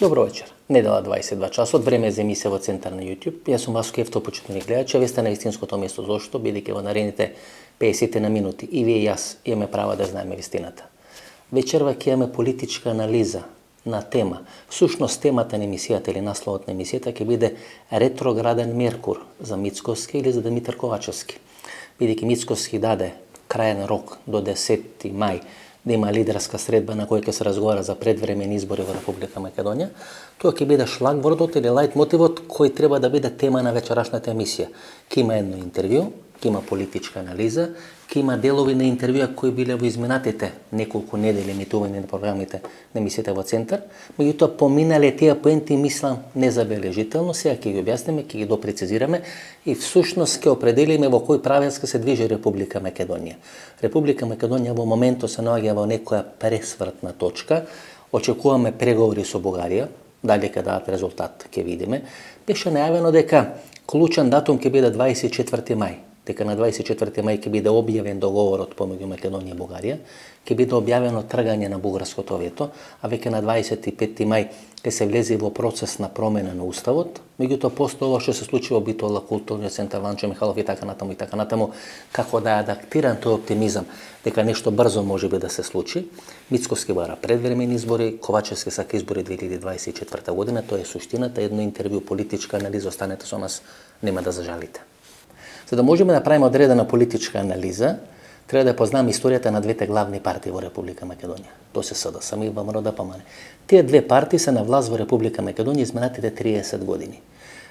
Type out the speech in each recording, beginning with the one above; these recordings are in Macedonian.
Добро вечер. Недела 22 часот, време за емисија во Центар на YouTube. Јас сум Васко Евто, почитувани гледачи, ве сте на вистинското место. Зошто? Бидејќи во наредните 50 на минути и вие и јас имаме право да знаеме вистината. Вечерва ќе имаме политичка анализа на тема. Всушност темата на емисијата или насловот на емисијата ќе биде ретрограден Меркур за Мицкоски или за Димитар Ковачевски. Бидејќи Мицкоски даде крајен рок до 10 мај да има лидерска средба на која ќе се разговара за предвремени избори во Република Македонија, тоа ќе биде шлагвордот или лајт мотивот кој треба да биде тема на вечерашната емисија. Ќе има едно интервју, ќе има политичка анализа, ќе има делови на интервјуа кои биле во изминатите неколку недели емитување на програмите на емисијата во Центар, меѓутоа поминале тие поенти мислам незабележително, сега ќе ги објасниме, ќе ги допрецизираме и всушност ќе определиме во кој правец ќе се движи Република Македонија. Република Македонија во моментот се наоѓа во некоја пресвртна точка, очекуваме преговори со Бугарија, дали ќе дадат резултат ќе видиме. Беше најавено дека клучен датум ќе биде 24 мај. Дека на 24 мај ќе биде објавен договорот помеѓу Македонија и Бугарија, ќе биде објавено тргање на бугарското вето, а веќе на 25 мај ќе се влезе во процес на промена на уставот. Меѓутоа после ова што се случи во Битола, културниот центар Ванчо Михайлов и така натаму, како да е адаптиран тој оптимизам дека нешто брзо можеби да се случи. Мицкоски бара предвремени избори, Ковачевски сака избори 2024 година, тоа е суштината, едно интервју, политичка анализа, останете со нас, нема да зажалите. За да можеме да правиме одредена политичка анализа, треба да познаваме историјата на двете главни партии во Република Македонија. Тоа се СДСМ и ВМРО ДПМН. Тие две партии се на власт во Република Македонија изминатите 30 години.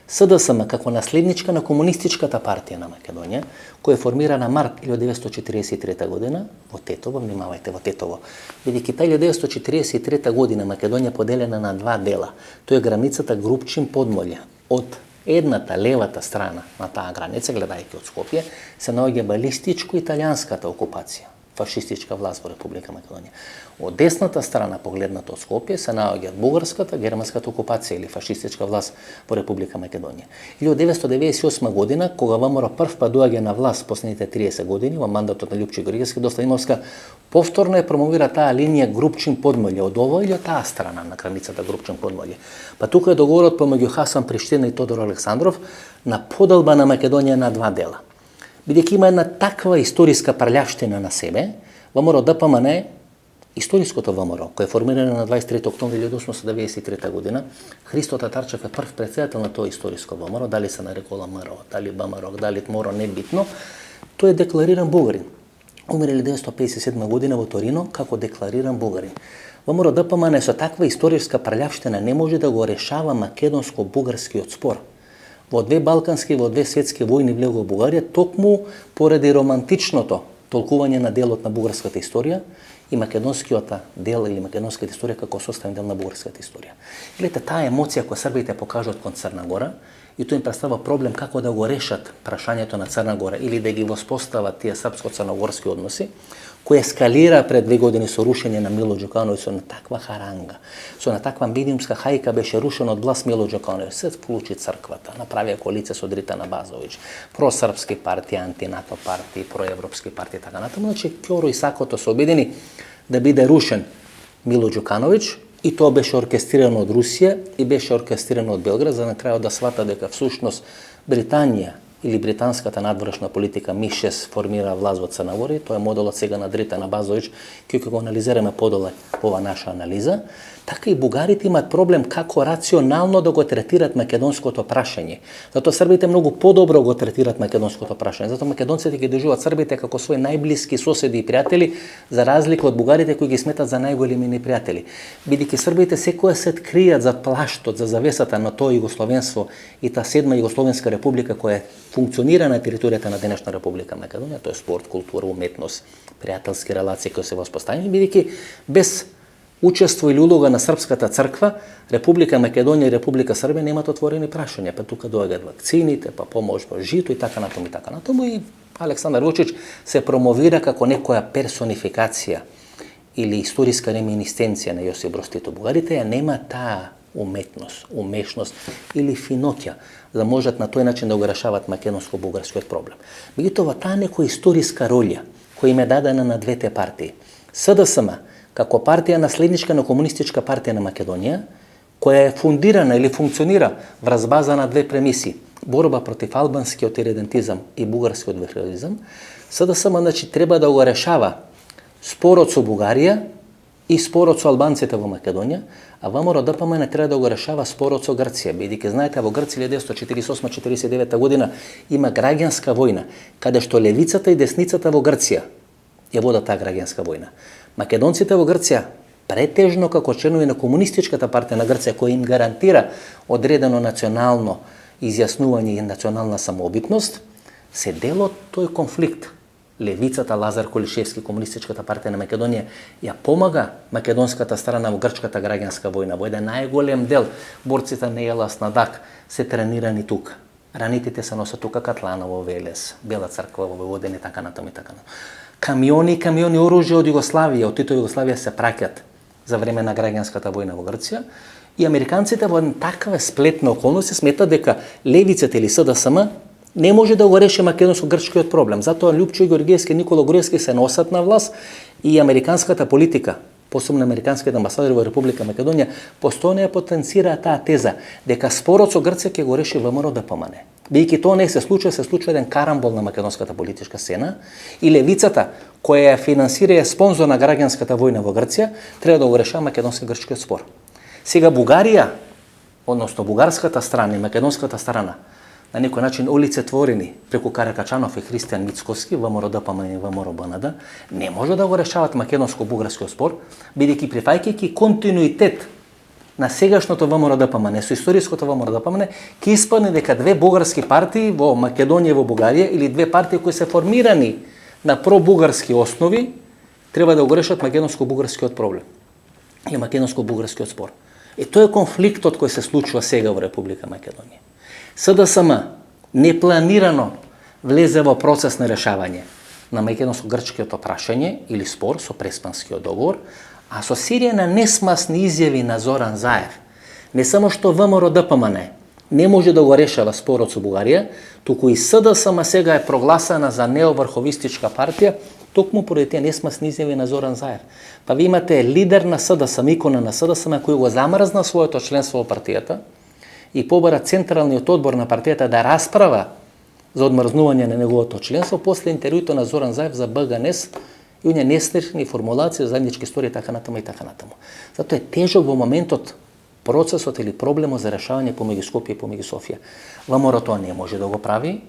СДСМ како наследничка на Комунистичката партија на Македонија, која е формирана март 1943 година во Тетово, внимавајте во Тетово. Бидејќи тај 1943 година Македонија поделена на два дела. Тоа е границата Групчин-Подмолје. Од едната, левата страна на таа граница, гледајќи од Скопје, се наоѓа балистичко-италијанската окупација, фашистичка власт во Република Македонија. Од десната страна, погледната од Скопје, се наоѓа бугарската, германската окупација или фашистичка власт во Република Македонија. 1998 година, кога ВМРО прв пат доаѓа на власт последните 30 години, во мандатот на Љупчо Григевски, Достоимовска, повторно ја промовира таа линија Групчин-Подмолје од ова или од таа страна на границата Групчин-Подмолје. Па тука е договорот помеѓу Хасан Приштина и Тодор Александров на поделба на Македонија на два дела. Бидејќи има една таква историска прљавштина на себе, ВМРО ДПМН, историското ВМРО, кој е формирано на 23 октомври 1893 година, Христо Татарчев е прв претседател на тоа историско ВМРО, дали се нарекува МРО, дали БМРО, дали МОРО, не битно, тој е деклариран бугарин. Умре 1957 година во Торино како деклариран бугарин. ВМРО ДПМН со таква историска прљавштина не може да го решава македонско-бугарскиот спор. Во две балкански, во две светски војни влегува Бугарија, токму поради романтичното толкување на делот на бугарската историја и македонскиот дел или македонската историја како составен дел на бугарската историја. Гледате, таа емоција која србите покажат кон Црна Гора, и тоа им представува проблем како да го решат прашањето на Црна Гора или да ги воспостават тие српско-црногорски односи, кој ескалира пред 2 години со рушење на Мило Ѓукановиќ, со на таква харанга, со на таква медиумска хајка беше рушен од власт Мило Ѓукановиќ. Се вклучи црквата, направија коалиција со Дритана Базовиќ, просрпски партии, антинато партии, проевропски партии, така натаму. Значи, Ќоро и Сакото се обедини да биде рушен Мило Ѓукановиќ, и тоа беше оркестрирано од Русија и беше оркестрирано од Белград, за на крајот да свата дека всушност Британија или британската надворешна политика МИ-6 формира власт во Црна Гора. Тоа е моделот сега на Дритана Базовиќ, кој го анализираме подоле по ова наша анализа. Така и бугарите имаат проблем како рационално да го третират македонското прашање. Затоа србите многу подобро го третират македонското прашање. Затоа македонците ги доживуваат србите како свои најблиски соседи и пријатели, за разлика од бугарите кои ги сметат за најголеми непријатели. Бидејќи србите секоја се кријат за плаштот, за завесата на тоа југословенство и таа седма југословенска република која функционира на територијата на денешна Република Македонија, тоа е спорт, култура, уметност, пријателски релации кои се воспоставени, бидејќи без учество или улога на Српската црква, Република Македонија и Република Србија немаат отворени прашања, па тука доаѓаат вакцините, па помош по жито и така натаму и така натаму, и Александар Вучич се промовира како некоја персонификација или историска реминисценција на Јосип Брз Тито. Бугарите ја нема таа уметност, умешност или финоќа, за да можат на тој начин да го решават македонско-бугарскиот проблем. Меѓутоа, таа некоја историска роља која им е дадена на двете партии. СДСМ, како партија наследничка на Комунистичка партија на Македонија, која е фундирана или функционира врз база на две премиси: борба против албанскиот иредентизам и бугарскиот верховизам, СДСМ значи треба да го решава спорот со Бугарија и спорот со албанците во Македонија, а ВМРО ДПМН треба да го решава спорот со Грција, бидејќи знаете во Грција 1948-49 година има граѓанска војна, каде што левицата и десницата во Грција ја водат таа граѓанска војна. Македонците во Грција, претежно како членови на комунистичката партија на Грција, која им гарантира одредено национално изјаснување и национална самообитност, се дел од тој конфликт. Левицата, Лазар Колишевски, комунистичката партија на Македонија, ја помага македонската страна во грчката граѓанска војна. Во еден најголем дел борците на Елас на Дак се тренирани тука. Ранитите се носат тука, Катланово, Велес, Бела црква во Војводина и така натаму и така натаму. Камиони оружје од Југославија, од Титова Југославија се праќат за време на граѓанската војна во Грција, и американците во таква сплетна околност сметат дека левицата или СДСМ не може да го реши македонско-грчкиот проблем. Затоа Љупчо Георгиевски и Никола Груевски се носат на власт и американската политика, посебно американските амбасадори во Република Македонија, постојано ја потенцира таа теза дека спорот со Грција ќе го реши ВМРО ДПМН. Бидејќи тоа не се случува еден карамбол на македонската политичка сцена и левицата, која ја финансира и е спонзор на граѓанската војна во Грција, треба да го решава македонско-грчкиот спор. Сега Бугарија, односно бугарската страна и македонската страна, на некој начин олицетворени преку Каракачанов и Христијан Мицковски, ВМРО ДПМН и ВМРО БНД, не може да го решават македонско-бугарскиот спор, бидејќи прифаќајќи континуитет на сегашното ВМРО ДПМН, со историското ВМРО ДПМН, ќе испадне дека две бугарски партии во Македонија и во Бугарија, или две партии кои се формирани на пробугарски основи, треба да го решат македонско-бугарскиот проблем или македонско-бугарскиот спор. И тоа е конфликтот кој се случува сега во Република Македонија. СДСМ непланирано влезе во процес на решавање на македонско-грчкиот прашање или спор со Преспанскиот договор, а со Сирија на несмасни изјави на Зоран Заев, не само што ВМРО ДПМН не може да го решава спорот со Бугарија, туку и СДСМ сега е прогласена за неоврховистичка партија, токму поради тие несмасни изјави на Зоран Заев. Па ви имате лидер на СДСМ, икона на СДСМ, кој го замрзна своето членство во партијата и побара Централниот одбор на партијата да расправа за одмрзнување на неговото членство после интервјуто на Зоран Заев за БГНЕС и оние нестрашни формулации за заеднички историја така натаму и така натаму. Затоа е тежок во моментот процесот или проблемот за решавање помеѓу Скопје и помеѓу Софија. ВМРО тоа не може да го прави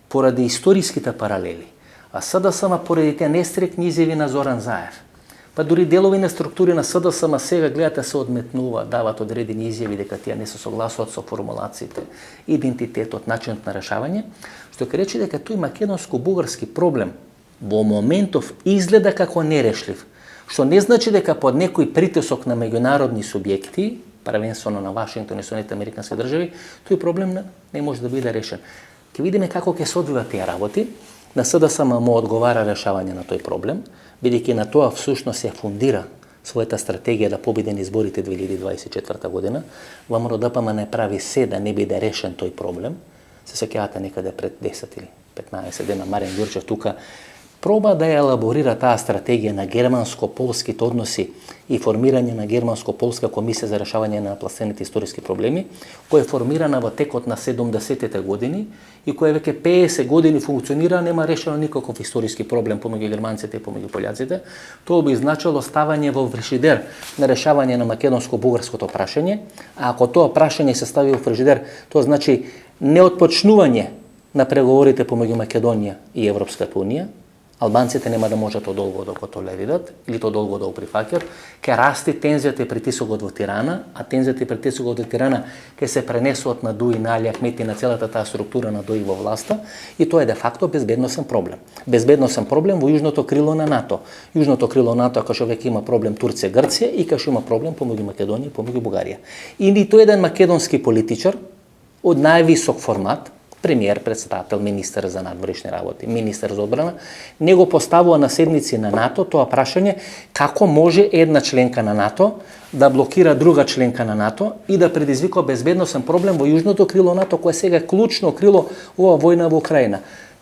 поради историските паралели, а СДСМ поради тие нестрекни изјави на Зоран Заев. Па дури делови на структури на СДСМ сега гледате се одметнува, дават одредени изјави дека тие не се согласуваат со формулациите, идентитетот, начинот на решавање, што ќе рече дека тој македонско-бугарски проблем во моментов изгледа како нерешлив, што не значи дека под некој притисок на меѓународни субјекти, првенствено на Вашингтон и Соединетите американски држави, тој проблем не може да биде решен. Ќе видиме како ќе се одвиваат тие работи. На СДСМ му одговара решавање на тој проблем, бидејќи на тоа всушност се фундира својата стратегија да победи на изборите 2024 година. ВМРО ДПМН прави се да не биде решен тој проблем. Се сеќавате некаде пред 10 или 15 дена Марин Ѓурчев тука проба да ја елаборира таа стратегија на германско-полските односи и формирање на германско-полска комисија за решавање на напластените историски проблеми, која е формирана во текот на 70-те години и која веќе 50 години функционира, нема решено никаков историски проблем помеѓу германците и помеѓу пољаците. Тоа би значило ставање во фрижидер на решавање на македонско-бугарското прашање, а ако тоа прашање се стави во фрижидер, тоа значи неотпочнување на преговорите помеѓу Македонија и Европската унија. Албанците нема да можат одолго да го толерират или одолго да го прифаќат, ќе расти тензијата и притисокот во Тирана, а тензијата и притисокот во Тирана ќе се пренесуваат на Дуи, на Али Ахмет и на целата таа структура на Дуи во власта, и тоа е де факто безбедносен проблем. Безбедносен проблем во јужното крило на НАТО. Јужното крило НАТО кај што веќе има проблем Турција, Грција и кај што има проблем помеѓу Македонија и помеѓу Бугарија. И ниту еден македонски политичар од највисок формат, премиер, председател, министер за надворешни работи, министер за одбрана, не го поставува на седници на НАТО тоа прашање како може една членка на НАТО да блокира друга членка на НАТО и да предизвика безбедносен проблем во јужното крило НАТО, кое сега е клучно крило во војна во Украина.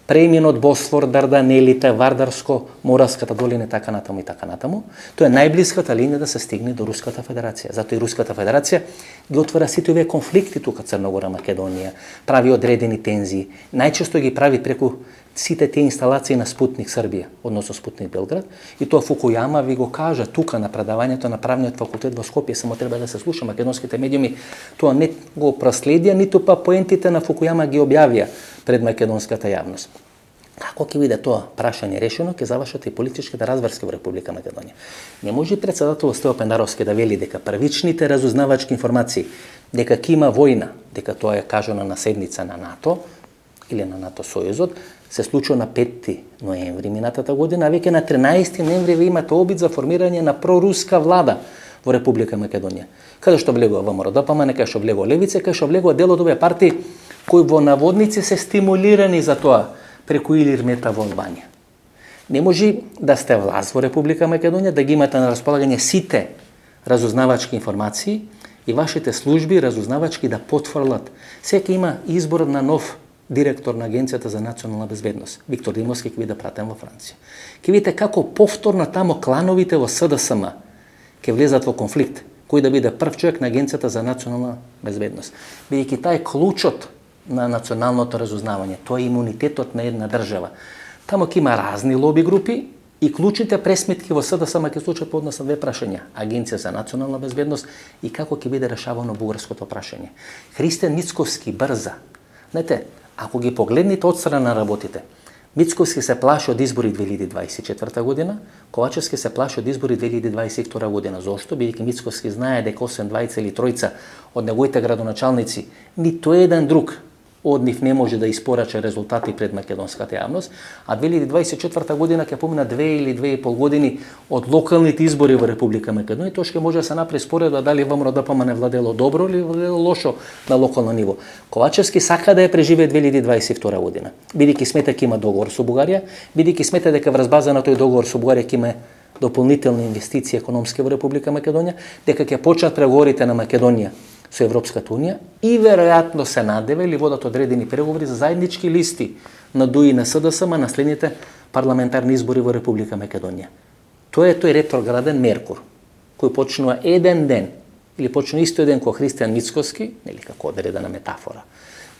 преминот Босфор, Дарданелите, Вардарско, Моравската долина и така натаму и така натаму. Тоа е најблиската линија да се стигне до Руската Федерација. Затоа и Руската Федерација ги отвора сите овие конфликти тука Црна Гора, Македонија, прави одредени тензии. Најчесто ги прави преку сите тие инсталации на Спутник Србија, односно Спутник Белград, и тоа Фукујама ви го кажа тука на предавањето на правниот факултет во Скопје, само треба да се слуша. Македонските медиуми тоа не го проследија, ниту па поентите на Фукујама ги објавија пред македонската јавност. Како ќе биде тоа прашање решено, ќе завршат и политичките разврски во Република Македонија. Не може председател Стево Пендаровски да вели дека првичните разузнавачки информации, дека ќе има војна, дека тоа е кажано на седница на НАТО или на НАТО Сојузот, се случува на 5 ноември минатата година, а веќе на 13 ноември ви имате обид за формирање на проруска влада во Република Македонија. Каде што влегува ВМРО-ДПМН, каде што влегува Левица, каде што влегува дел од овие партии кои во наводници се стимулирани за тоа преку Илир Мета во Албанија. Не може да сте власт во Република Македонија, да ги имате на располагање сите разузнавачки информации и вашите служби разузнавачки да потврлат. Секој има избор на нов директор на Агенцијата за национална безбедност. Виктор Димовски ќе биде пратен во Франција. Ќе видите како повторно тамо клановите во СДСМ ќе влезат во конфликт, кој да биде прв човек на Агенцијата за национална безбедност. Бидејќи тај клучот на националното разузнавање, тоа е имунитетот на една држава. Тамо ќе има разни лоби групи и клучните пресметки во СДСМ ќе случат по однос на две прашања: Агенција за национална безбедност и како ќе биде решавано бугарското прашање. Христијан Мицковски брза. Знаете, ако ги погледнете од страна на работите, Мицковски се плаши од избори 2024 година, Ковачевски се плаши од избори 2022 година. Зошто? Бидејќи Мицковски знае дека освен двајца или тројца од неговите градоначалници, ниту еден друг од нив не може да испорача резултати пред македонската јавност, а 2024 година ќе помина 2 или 2,5 години од локалните избори во Република Македонија, тоа ќе може да се направи споредба дали ВМРО-ДПМН владело добро или владело лошо на локално ниво. Ковачевски сака да ја преживее 2022 година, бидејќи смета дека има договор со Бугарија, бидејќи смета дека врз база на тој договор со Бугарија ќе има дополнителни инвестиции економски во Република Македонија, дека ќе почнат преговорите на Македонија со Европската унија и веројатно се надева или водат одредени преговори за заеднички листи на ДУИ на СДСМ на следните парламентарни избори во Република Македонија. Тоа е тој ретрограден Меркур, кој почнува еден ден или почнува исто ден кој Христијан Мицковски, или како одредена метафора,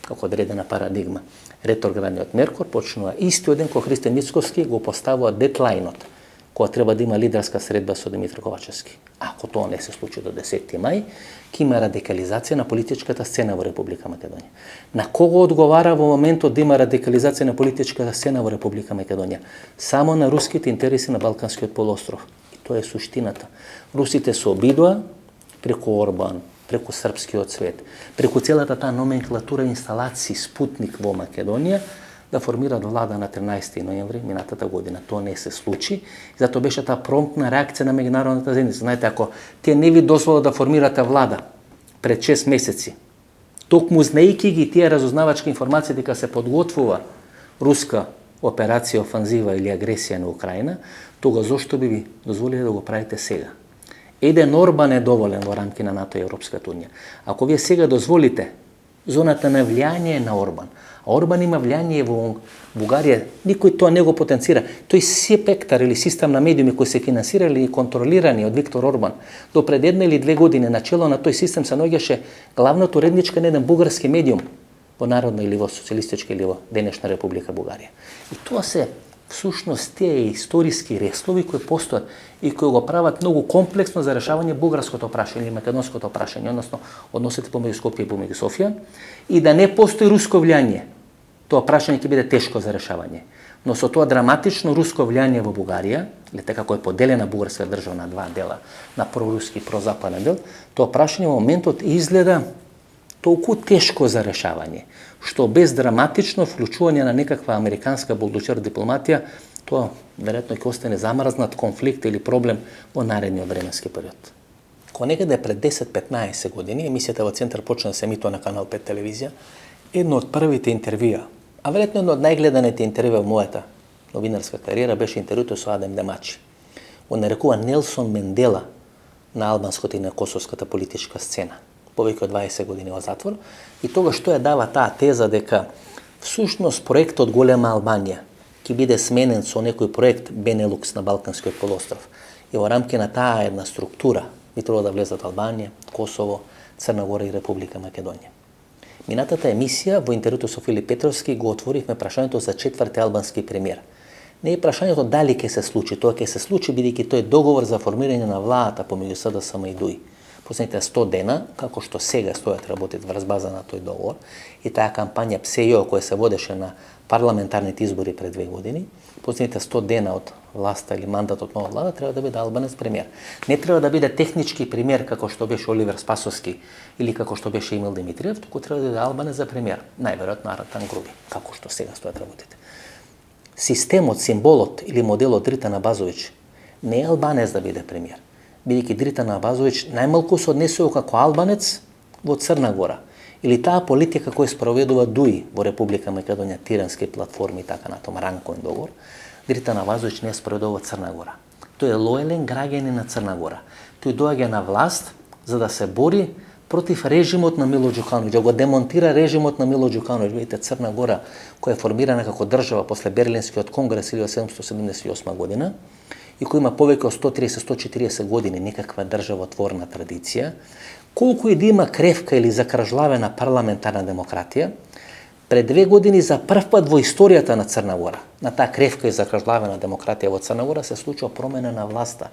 како одредена парадигма. Ретроградниот Меркур почнува исто ден кој Христијан Мицковски го поставува дедлајнот кога треба да има лидерска средба со Димитар Ковачевски. Ако тоа не се случи до 10 мај, ќе има радикализација на политичката сцена во Република Македонија. На кого одговара во моментот да има радикализација на политичката сцена во Република Македонија? Само на руските интереси на Балканскиот полуостров. И тоа е суштината. Русите се обидоа преку Орбан, преку српскиот свет, преку целата таа номенклатура инсталации Спутник во Македонија, да формираат влада на 13 ноември минатата година. Тоа не се случи, затоа беше таа промптна реакција на меѓународната заедница. Знаете, ако тие не ви дозволат да формирате влада пред 6 месеци, токму знаејќи ги тие разузнавачки информации дека се подготвува руска операција, офанзива или агресија на Украина, тога зошто би ви дозволиле да го правите сега? Еден Орбан е доволен во рамки на НАТО и Европската унија. Ако вие сега дозволите зоната на влијание на Орбан, а Орбан има влијание во Бугарија, никој тоа не го потенцира. Тој спектар или систем на медиуми кои се финансирали и контролирани од Виктор Орбан, до пред 1 или 2 години начело на тој систем се наоѓаше главната уредничка на еден бугарски медиум во Народна или во Социјалистичка или во денешна Република Бугарија. И тоа се всушност тие историски реслови кои постојат и кои го прават многу комплексно за решавање бугарското прашање или македонското прашање, односно односите помеѓу Скопје и помеѓу Софија, и да не постои руско влијание. Тоа прашање ќе биде тешко за решавање. Но со тоа драматично руско влијание во Бугарија, или така како е поделена бугарска држава на два дела, на проруски и прозападен дел, тоа прашање во моментот изгледа толку тешко за решавање, што без драматично вклучување на некаква американска булдучер дипломатија, тоа веројатно ќе остане замрзнат конфликт или проблем во наредниот временски период. Кога некаде пред 10-15 години емисијата во Центар почна да се емитува на Канал 5 телевизија, едно од првите интервјуа, а веројатно едно од најгледаните интервјуа во мојата новинарска кариера беше интервјуто со Адем Демачи. Го нарекува Нелсон Мендела на албанската и на косовската политичка сцена. Повеќе од 20 години во затвор, и тогаш што ја дава таа теза дека Всушност, проектот Голема Албанија ќе биде сменен со некој проект Бенелукс на Балканскиот полуостров. И во рамки на таа една структура би требало да влезат Албанија, Косово, Црна Гора и Република Македонија. Минатата емисија во интервјуто со Филип Петровски го отворивме прашањето за четврти албански премиер. Не е прашањето дали ќе се случи, тоа ќе се случи бидејќи тој е договор за формирање на владата помеѓу СДСМ и ДУИ. Последните 100 дена, како што сега стојат работите врз база на тој договор, и таа кампања ПСЕО која се водеше на парламентарните избори пред 2 години, последните 100 дена од власта или мандатот на влада треба да биде албанец премиер. Не треба да биде технички премиер како што беше Оливер Спасовски или како што беше Емил Димитриев, туку треба да биде албанец за премиер, најверојатно Артан Груби, како што сега стојат работите. Системот, символот или моделот Дритан Абазовиќ не е албанец да биде премиер, бидејќи Дритан Абазовиќ најмалку се однесува како албанец во Црна Гора, или таа политика која спроведува ДУИ во Република Македонија, тирански платформи и така натаму, ранковен договор, Дритан Абазовиќ не спроведува Црна Гора. Тој е лојален граѓанин на Црна Гора. Тој доаѓа на власт за да се бори против режимот на Мило Ѓукановиќ, да го демонтира режимот на Мило Ѓукановиќ. Видите, Црна Гора, која е формирана како држава после Берлинскиот конгрес 1778 година, и кој има повеќе од 130-140 години некаква државотворна традиција, колку и да има кревка или закржлавена парламентарна демократија, пред 2 години за прв пат во историјата на Црна Гора, на таа кревка и закржлавена демократија во Црна Гора, се случува промена на власта.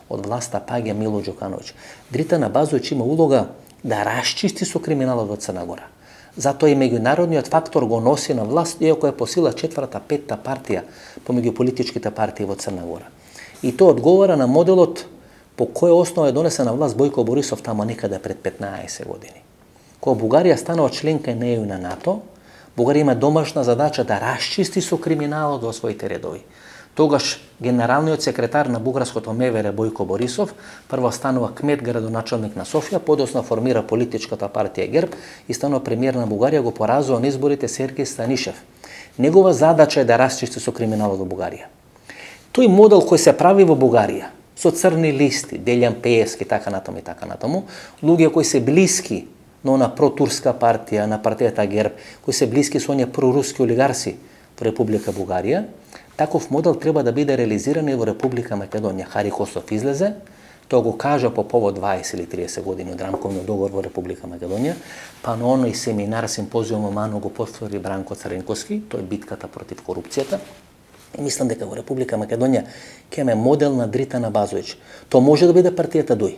Од власта паѓа Мило Ѓукановиќ. Дритан Абазовиќ има улога да расчисти со криминалот во Црна Гора. Затоа и меѓународниот фактор го носи на власт, иако е по сила 4-5 партија помеѓу политичките партии во Црна Гора. И тоа одговара на моделот по која основа е донесена власт Бојко Борисов тамо некаде пред 15 години. Кога Бугарија станува членка на ЕУ и на НАТО, Бугарија има домашна задача да расчисти со криминалот во своите редови. Тогаш генералниот секретар на бугарското МВР Бојко Борисов прво станува кмет градоначалник на Софија, подоцна формира политичката партија ГЕРБ и станува премиер на Бугарија, го поразува на изборите Сергеј Станишев. Негова задача е да расчисти со криминалот во Бугарија. Тој модел кој се прави во Бугарија, со црни листи, Делјан Пеевски, така натаму, луѓе кои се блиски на она протурска партија, на партијата ГЕРБ, кои се блиски со оние проруски олигарси во Република Бугарија, таков модел треба да биде реализиран и во Република Македонија. Хари Косов излезе, тоа го кажа по повод 20 или 30 години од рамковниот договор во Република Македонија, па на оној семинар, симпозиум во Мано го потврди Бранко Цренковски, тоа е битката против корупцијата. И мислам дека во Република Македонија ќе имаме модел на Дритан Абазовиќ. Тоа може да биде партијата ДУИ.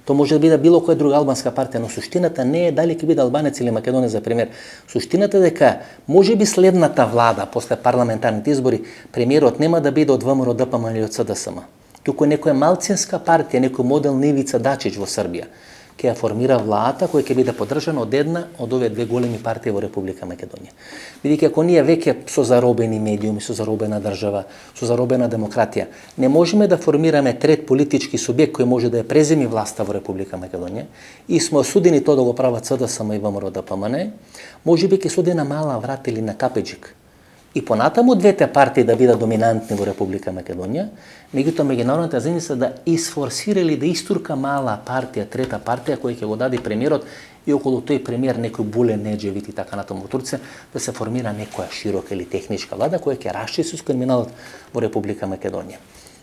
Тоа може да биде било која друга албанска партија, но суштината не е дали ќе биде албанец или македонец за премиер. Суштината е дека може би следната влада после парламентарните избори премиерот нема да биде од ВМРО ДПМН или од СДСМ. Туку некоја малцинска партија, некој модел Невица Дачич во Србија ќе ја формира владата која ќе биде поддржана од една од овие 2 големи партии во Република Македонија. Бидејќи ако ние веќе со заробени медиуми, со заробена држава, со заробена демократија, не можеме да формираме трет политички субјект кој може да ја преземи власта во Република Македонија и сме осудени тоа да го прават СДСМ и ВМРО ДПМН, можеби ќе суди на мала врат или на капеџик. И понатаму двете партии да бидат доминантни во Република Македонија, меѓутоа меѓународната заедница да isforsира или да истурка мала партија, трета партија која ќе го даде премиерот и околу тој премиер некој Булен Неџевит и така натаму во Турција да се формира некоја широка или техничка влада која ќе расчисти со криминалот во Република Македонија.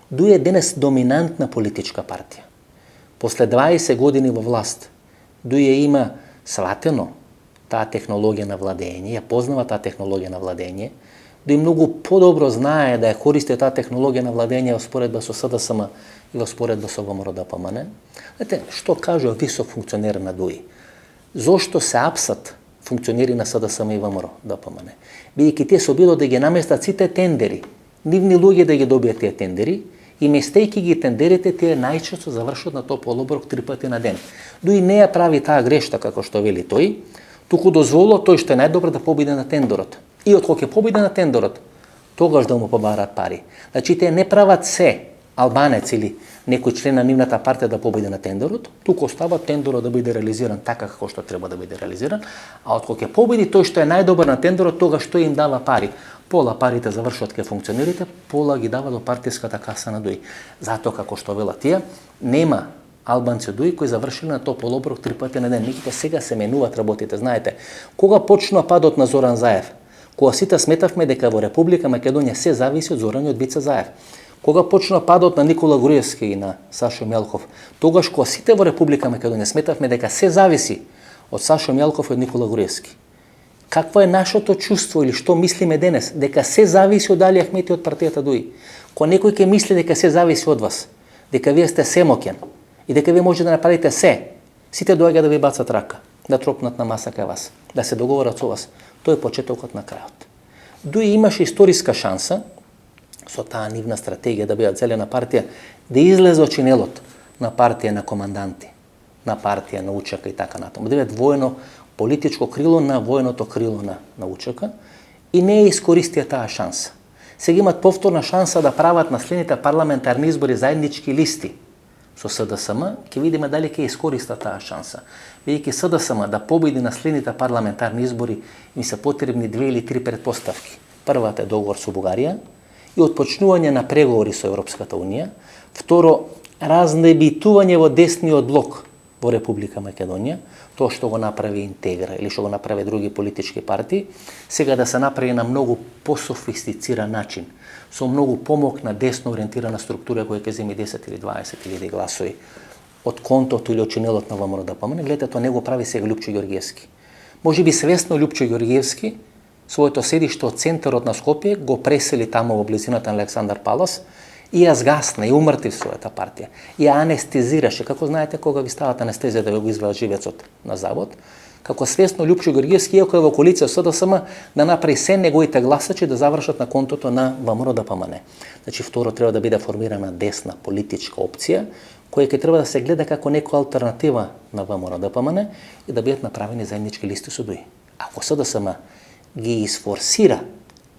ДУИ е денес доминантна политичка партија. После 20 години во власт, ДУИ има сватено таа технологија на владење, ја познава таа технологија на владење, да и многу подобро знае да ја користи таа технологија на владење во споредба со СДСМ и во споредба со ВМРО ДПМН. Знаете, што кажува висок функционер на ДУИ? Зошто се апсат функционери на СДСМ и ВМРО ДПМН? Бидејќи тие се обидот да ги наместат сите тендери, нивни луѓе да ги добијат тие тендери, и местејќи ги тендерите, тие најчесто завршат на топол оброк 3 пати на ден. ДУИ не ја прави таа грешка како што вели тој, туку дозволува тој што е најдобро да победи на тендерот. И откога ќе победи на тендерот, тогаш да му побарат пари. Значи, те не прават се албанец или некој член на нивната партија да победи на тендерот, туку остава тендерот да биде реализиран така како што треба да биде реализиран, а откога ќе победи тој што е најдобар на тендерот, тогаш тој им дава пари. Пола парите завршуваат кај функционерите, пола ги дава до партиската каса на ДУИ. Затоа, како што велат тие, нема албанци ДУИ кои завршиле на топол оброк 3 пати на ден. Меѓутоа сега се менуваат работите. Знаете, кога почнува падот на Зоран Заев? Кога сите сметавме дека во Република Македонија се зависи од Зоран и од Бица Заев. Кога почна падот на Никола Груевски и на Сашо Мјалков, тогаш кога сите во Република Македонија сметавме дека се зависи од Сашо Мјалков и од Никола Груевски. Какво е нашето чувство или што мислиме денес? Дека се зависи од Али Ахмети од партијата ДУИ. Кога некој ќе мисли дека се зависи од вас, дека вие сте семоќен и дека вие можете да направите се, сите доаѓа да ви бацат рака, да тропнат на маса кај вас, да се договорат со вас. Тој е почетокот на крајот. ДУИ имаше историска шанса со таа нивна стратегија да бидат зелена партија, да излезе од чинелот на партија на команданти, на партија на УЧК и така натаму. Да бидат воено политичко крило на военото крило на УЧК и не искористија таа шанса. Сега имат повторна шанса да прават на следните парламентарни избори заеднички листи со СДСМ, ќе видиме дали ќе искористат таа шанса. Бидејќи СДСМ да победи на следните парламентарни избори, им се потребни 2 или 3 претпоставки. Првата е договор со Бугарија и отпочнување на преговори со Европската Унија. Второ, разнебитување во десниот блок во Република Македонија, тоа што го направи Интегра или што го направи други политички партии, сега да се направи на многу пософистициран начин, со многу помокна десно ориентирана структура која ќе земи 10 или 20 илјади гласови од контото или од чинелот на ВМРО-ДПМН. Гледате, тоа не го прави сега Лјупчо Ѓорѓевски. Може би свесно Лјупчо Ѓорѓевски своето седиште од центарот на Скопје го пресели таму во близината на Александар Палас и ја згасна и умрти својата партија. Ја анестезираше, како знаете кога ви стават анестезија да ви го извадат живецот на завод, како свесно Лјупчо Ѓорѓевски, иако е во коалиција со СДСМ, да направи се неговите гласачи да завршат на контото на ВМРО-ДПМН. Значи, второ, треба да биде формирана десна политичка опција, која ќе треба да се гледа како некоја алтернатива на ВМРО-ДПМН и да бидат направени заеднички листи со ДУИ. Ако СДСМ ги изфорсира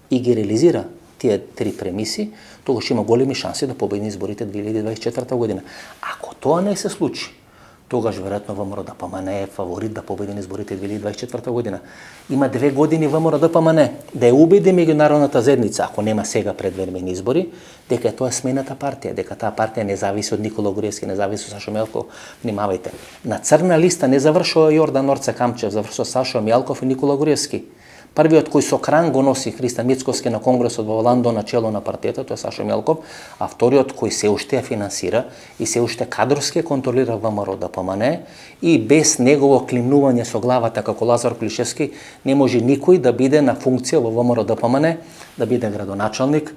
и ги реализира тие 3 премиси, тогаш има големи шанси да победи изборите 2024 година. Ако тоа не се случи, тогаш веројатно ВМРО-ДПМН е фаворит да победи изборите 2024 година. Има 2 години ВМРО-ДПМН да ја убеди меѓународната заедница, ако нема сега предвремени избори, дека тоа е смената партија, дека таа партија не зависи од Никола Груевски, не зависи од Сашо Мјалков. Внимавајте, на црна листа не завршува Јордан Орце Камчев, завршува Сашо Мјалков и Никола Груевски. Првиот кој со кран го носи Христан Мицкоски на конгресот во Лондон на чело на партијата, тоа е Сашо Мјалков, а вториот кој се уште ја финансира и се уште кадрски контролира ВМРО-ДПМН и без негово климнување со главата како Лазар Клишевски не може никој да биде на функција во ВМРО-ДПМН, да биде градоначалник,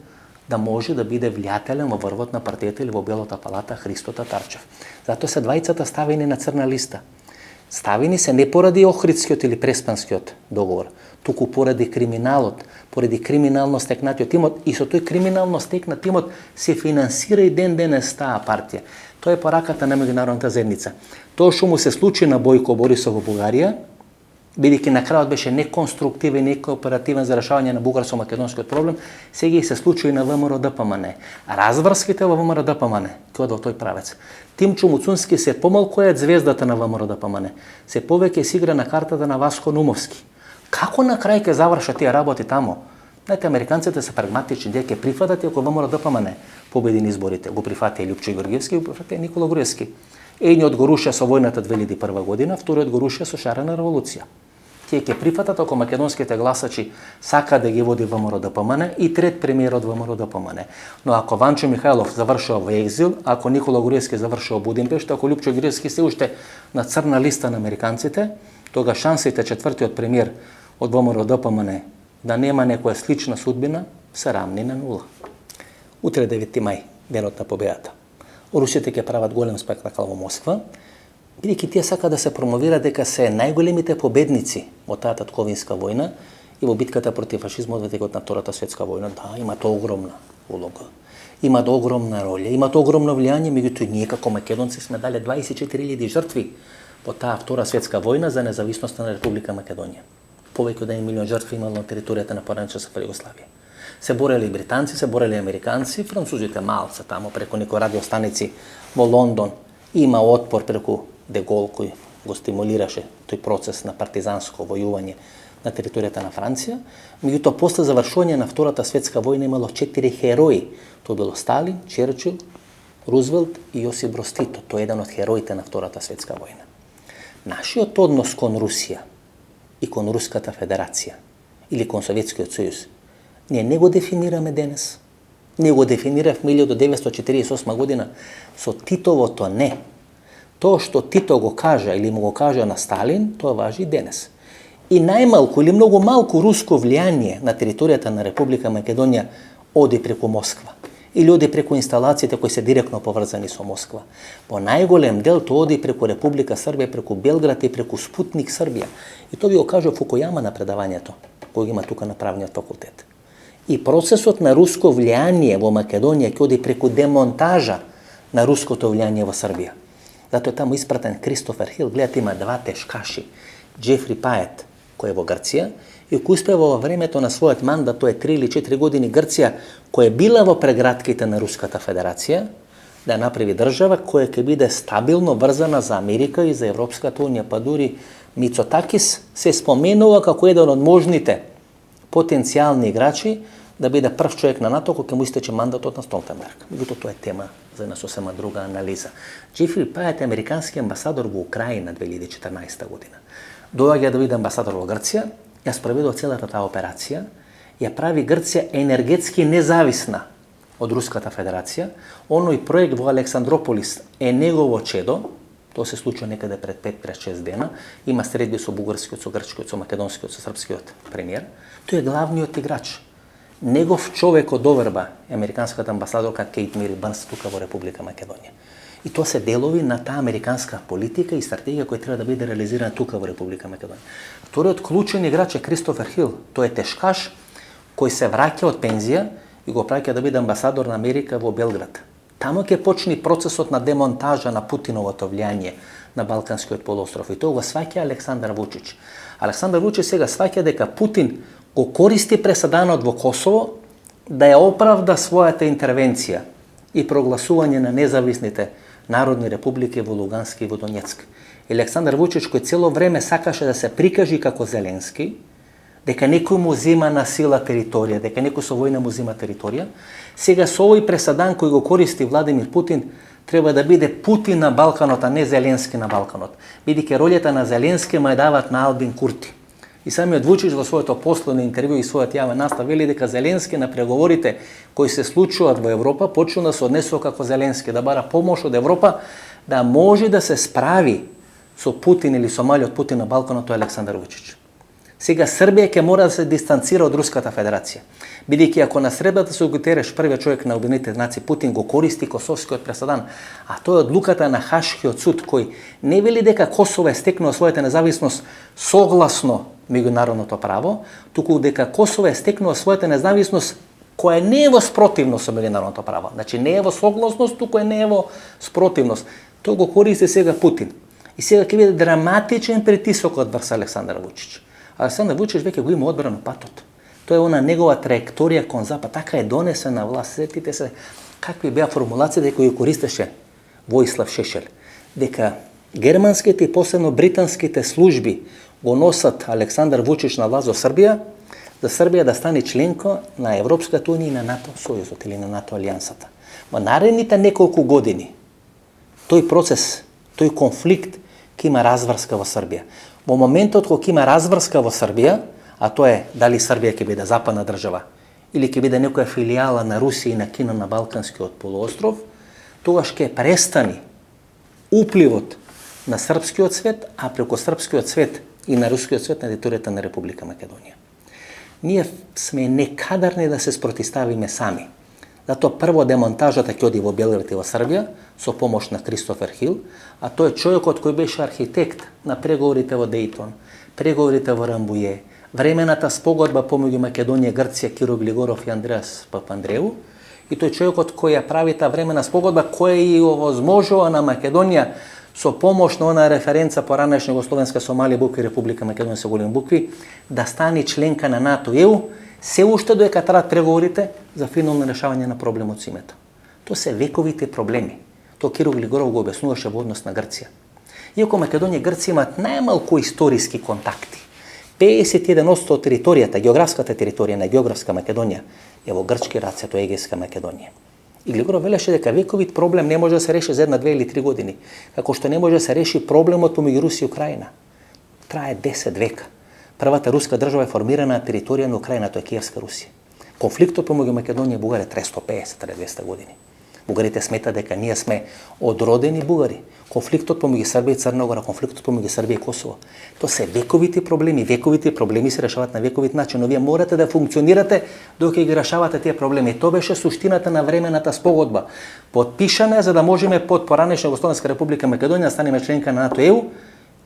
да може да биде влијателен во врвот на партијата или во Белата палата Христо Татарчев. Затоа се двајцата ставени на црна листа. Ставени се не поради Охридскиот или Преспанскиот договор, туку поради криминалот, поради криминално стекнатиот имот и со тој криминално стекнат имот се финансира и ден денес таа партија. Тоа е пораката на меѓународната заедница. Тоа што му се случи на Бојко Борисов во Бугарија, бидејќи на крајот беше неконструктивен и некооперативен за решавање на бугарско-македонскиот проблем, сега и се случи на ВМРО-ДПМН. Разврските во ВМРО-ДПМН ќе одат во тој правец. Тимчо Муцунски се помалку е звездата на ВМРО-ДПМН, се повеќе се игра на картата на Васко Нумовски. Како на крај ќе завршат тие работи тамо? Знаете, американците се прагматични, дека ќе прифатат ако ВМРО-ДПМН победи на изборите. Го прифатија Лјупчо Ѓорѓевски, го прифатија Никола Груевски. Едниот го руша со војната 2001 година, вториот го руша со шарена револуција. Тие ќе прифатат ако македонските гласачи сака да ги води ВМРО-ДПМН и трет премиерот ВМРО-ДПМН. Но ако Ванчо Михајлов завршува во екзил, ако Никола Груевски завршува во Будимпешта, ако Лјупчо Ѓорѓевски се уште на црна листа на американците, тога шансите четвртиот премиер од ВМРО-ДПМН да нема некоја слична судбина се рамни на нула. Утре 9 мај, денот на победата. Русите ќе прават голем спектакл во Москва, бидејќи тие сака да се промовира дека се најголемите победници во таа татковинска војна и во битката против фашизмот во текот на Втората светска војна. Да, имат огромна улога, имат огромна роља, имат огромно влијание, меѓутоа ние како македонци сме дали 24.000 жртви во таа Втора светска војна за независноста на Република Македонија. Повеќе од 1 милион жртви имало на територијата на поранична Југославија. Се борели британци, се борели американци, французите малце тамо преку некои радиостаници во Лондон. Има отпор преку Дегол кој го стимулираше тој процес на партизанско војување на територијата на Франција. Меѓутоа, после завршување на Втората светска војна имало 4 херои. Тоа било Сталин, Черчил, Рузвелт и Јосип Броз Тито. Тој е еден од хероите на Втората светска војна. Нашиот однос кон Русија и кон Руската Федерација или кон Советскиот сојуз. Ние не го дефинираме денес. Ние го дефиниравме 1948 година со Титовото не. Тоа што Тито го кажа или му го кажа на Сталин, тоа важи и денес. И најмалку или многу малку руско влијание на територијата на Република Македонија оди преку Москва. Или оди преку инсталациите кои се директно поврзани со Москва. По најголем дел тоа оди преку Република Србија, преку Белград и преку Спутник Србија. И тоа ви го кажа Фукујама на предавањето, кој има тука на правниот факултет. И процесот на руско влијание во Македонија ќе оди преку демонтажа на руското влијание во Србија. Затоа е таму испратен Кристофер Хил. Гледате, има два тешкаши. Джефри Пает, кој е во Грција, и кој успева во времето на својот мандат, тоа е 3 или 4 години, Грција, која била во прегратките на Руската Федерација, да направи држава која ќе биде стабилно врзана за Америка и за Европската унија, па дури Мицотакис се споменува како еден од можните потенцијални играчи да биде прв човек на НАТО кој ќе му истече мандатот на Столтенберг. Меѓутоа тоа е тема за една сосема друга анализа. Джефри Пает е американски амбасадор во Украина 2014 година. Доаѓа да биде амбасадор во Грција, ја спроведува целата таа операција, ја прави Грција енергетски независна од Руската Федерација. Оној проект во Александрополис е негово чедо, тоа се случува некаде пред 5-6 дена, има средби со бугарскиот, со грчкиот, со македонскиот, со српскиот премиер. Тој е главниот играч. Негов човек од доверба е американската амбасадорка Кейт Мери Бърнс тука во Република Македонија. И тоа се делови на таа американска политика и стратегија која треба да биде реализирана тука во Република Македонија. Вториот клучен играч е Кристофер Хил. Тој е тешкаш кој се враќа од пензија и го праќа да биде амбасадор на Америка во Белград. Тамо ќе почне процесот на демонтажа на Путиновото влијание на Балканскиот полуостров. И тоа го сваќа Александар Вучич. Александар Вучич сега сваќа дека Путин го користи пресаданот во Косово да ја оправда својата интервенција и прогласување на независните народни републики во Лугански и во Донецк. Александар Вучич, кој цело време сакаше да се прикажи како Зеленски, дека некој му зема на сила територија, дека некој со војна му зема територија, сега со овој пресадан кој го користи Владимир Путин, треба да биде Путин на Балканот, а не Зеленски на Балканот. Бидејќи ролјата на Зеленски ма ја дават на Албин Курти. И самиот Вучич во своето последно интервју и својот јавен настав вели дека Зеленски на преговорите кои се случуваат во Европа почна да се однесува како Зеленски, да бара помош од Европа да може да се справи со Путин или со малиот Путин на Балканот, тоа е Александар Вучич. Сега Србија ќе мора да се дистанцира од Руската Федерација. Бидејќи ако на средбата со Гутереш, првиот човек на Обединетите нации, Путин го користи косовскиот пресадан, а тоа е одлуката на Хашкиот суд кој не вели дека Косово е стекнува својата независност согласно меѓународното право, туку дека Косово е стекнува својата независност која не е во спротивност со меѓународното право. Значи не е во согласност, туку не е во спротивност. Тоа го користи сега Путин. И сега ќе биде драматичен притисокот врз Александар Вучич. Александар Вучич веќе го има одбрано патот. Тоа е она негова траекторија кон запад, така е донесена власт. Сетите се какви беа формулациите кои ја користеше Воислав Шешел, дека германските и посебно британските служби го носат Александар Вучич на власт во Србија, за Србија да стане членка на Европската унија и на НАТО сојузот или на НАТО алијансата. Во наредните неколку години тој процес, тој конфликт ќе има разврска во Србија. Во моментот кога има разврска во Србија, а тоа е дали Србија ќе биде западна држава или ќе биде некоја филијала на Русија и на Кина на Балканскиот полуостров, тогаш ќе престани упливот на српскиот свет, а преку српскиот свет и на рускиот свет на територијата на Република Македонија. Ние сме некадарни да се спротиставиме сами. Затоа прво демонтажата ќе оди во Белград и во Србија со помош на Кристофер Хил, а тој е човекот кој беше архитект на преговорите во Дејтон, преговорите во Рамбује, времената спогодба помеѓу Македонија, Грција, Киро Глигоров и Андреас Папандреу, и тој човекот кој ја прави таа времена спогодба која и овозможува на Македонија со помош на она референца поранешна Југословенска Сомалија, букви Република Македонија со големи букви, да стане членка на НАТО и ЕУ, се уште додека траат преговорите за финално решавање на проблемот со името. Тоа се вековите проблеми. Тоа Киро Глигоров го објаснуваше во однос на Грција. Иако Македонија и Грција имаат најмалку историски контакти, 51% од територијата, географската територија на географска Македонија е во грчки раце, тоа е Егејска Македонија. И Глигоров велеше дека вековит проблем не може да се реши за 1, 2 или 3 години, како што не може да се реши проблемот помеѓу Русија и Украина. Трае 10 века. Првата руска држава е формирана на територија на Украина, тоа е Киевска Русија. Конфликтот помеѓу Македонија и Бугарија 350-200 години. Бугарите сметат дека ние сме одродени бугари. Конфликтот помеѓу Србија и Црна Гора, конфликтот помеѓу Србија и Косово. Тоа се вековити проблеми. Вековите проблеми се решаваат на вековит начин, но вие морате да функционирате докато ги решавате тие проблеми. Тоа беше суштината на времената спогодба. Подпишана за да можеме под поранешна Југословенска република Македонија да станеме членка на НАТО ЕУ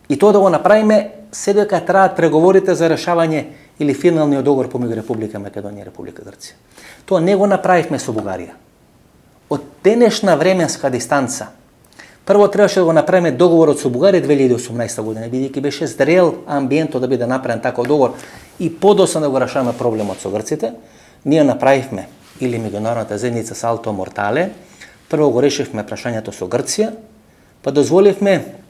и тоа да го направиме се дека траат преговорите за решавање или финалниот договор помеѓу Република Македонија и Република Грција. Тоа не го направивме со Бугарија. Од денешна временска дистанца, прво требаше да го направиме договорот со Бугарија 2018 година, бидејќи беше зрел амбиентот да биде направен таков договор и подоцна да го решаваме проблемот со грците, ние направивме или меѓународната заедница Салто Мортале, прво го решивме прашањето со Грција, па дозволивме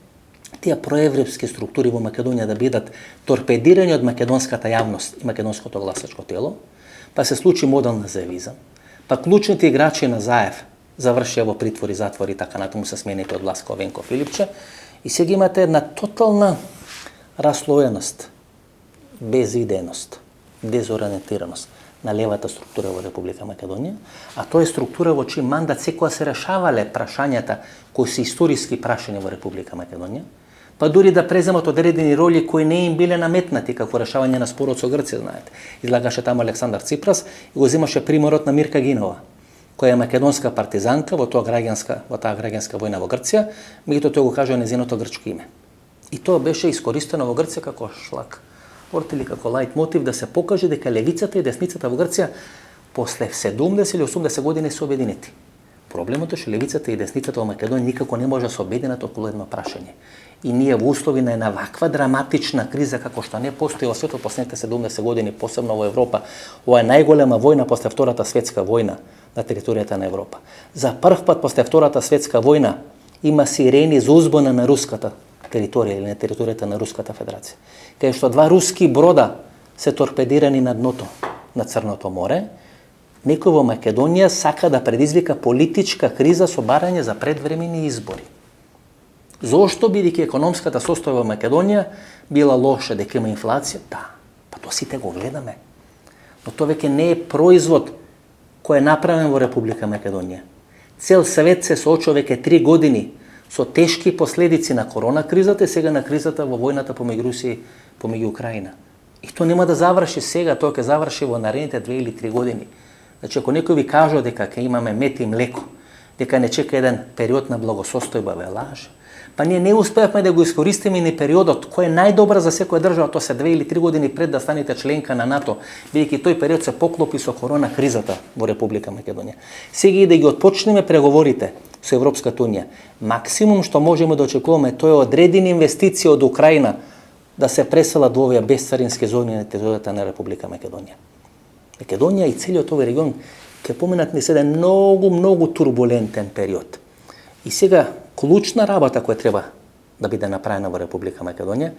тие проевропски структури во Македонија да бидат торпедирани од македонската јавност и македонското гласачко тело, па се случи модел на Заевизам, па клучните играчи на Заев завршија во притвори, затвори, така натаму се смените од Ласко Венко Филипче и сега имате една тотална раслоеност, безидејност, дезориентираност на левата структура во Република Македонија, а тоа е структура во чиј мандат секоја се решавале прашањата кои се историски прашања во Република Македонија, па дури да преземат одредени роли кои не им биле наметнати, како решавање на спорот со Грција, знаете. Излагаше таму Александар Ципрас и го земаше примерот на Мирка Гинова, која е македонска партизанка во таа граѓанска војна во Грција, меѓутоа тој го кажа незиното грчко име. И тоа беше искористено во Грција како шлак или како лајт мотив да се покаже дека левицата и десницата во Грција после 70 или 80 години се обединети. Проблемот е што левицата и десницата во Македонија никако не може да се обединат околу едно прашање. И ние во услови на една ваква драматична криза како што не постои во светот последните 70 години, посебно во Европа, ова е најголема војна после Втората светска војна на територијата на Европа. За прв пат после Втората светска војна има сирени за узбуна на руската територија или на територијата на Руската Федерација, кај што два руски брода се торпедирани на дното на Црното море, некој во Македонија сака да предизвика политичка криза со барање за предвремени избори. Зошто, бидејќи економската состојба во Македонија била лоша, дека има инфлација? Да, па тоа сите го гледаме. Но тоа веќе не е производ кој е направен во Република Македонија. Цел свет се соочува веќе 3 години со тешки последици на корона кризата и сега на кризата во војната помеѓу Русија и помеѓу Украина. И тоа нема да заврши сега, тоа ќе заврши во наредните 2 или 3 години. Значи, ако некој ви кажа дека ќе имаме мед и млеко, дека не чека еден период на благосостојба, ве лаже. Па ние не успеавме да го искористиме ни периодот кој е најдобар за секоја држава, тоа се 2 или 3 години пред да станете членка на НАТО, бидејќи тој период се поклопи со корона кризата во Република Македонија. Сега и да ги отпочнеме преговорите со Европската унија, максимум што можеме да очекуваме тоа е одредени инвестиции од Украина да се преселат во овие безцарински зони на територијата на Република Македонија. Македонија и целиот овој регион ќе поминат низ еден многу турбулентен период. И сега клучна работа која треба да биде направена во Република Македонија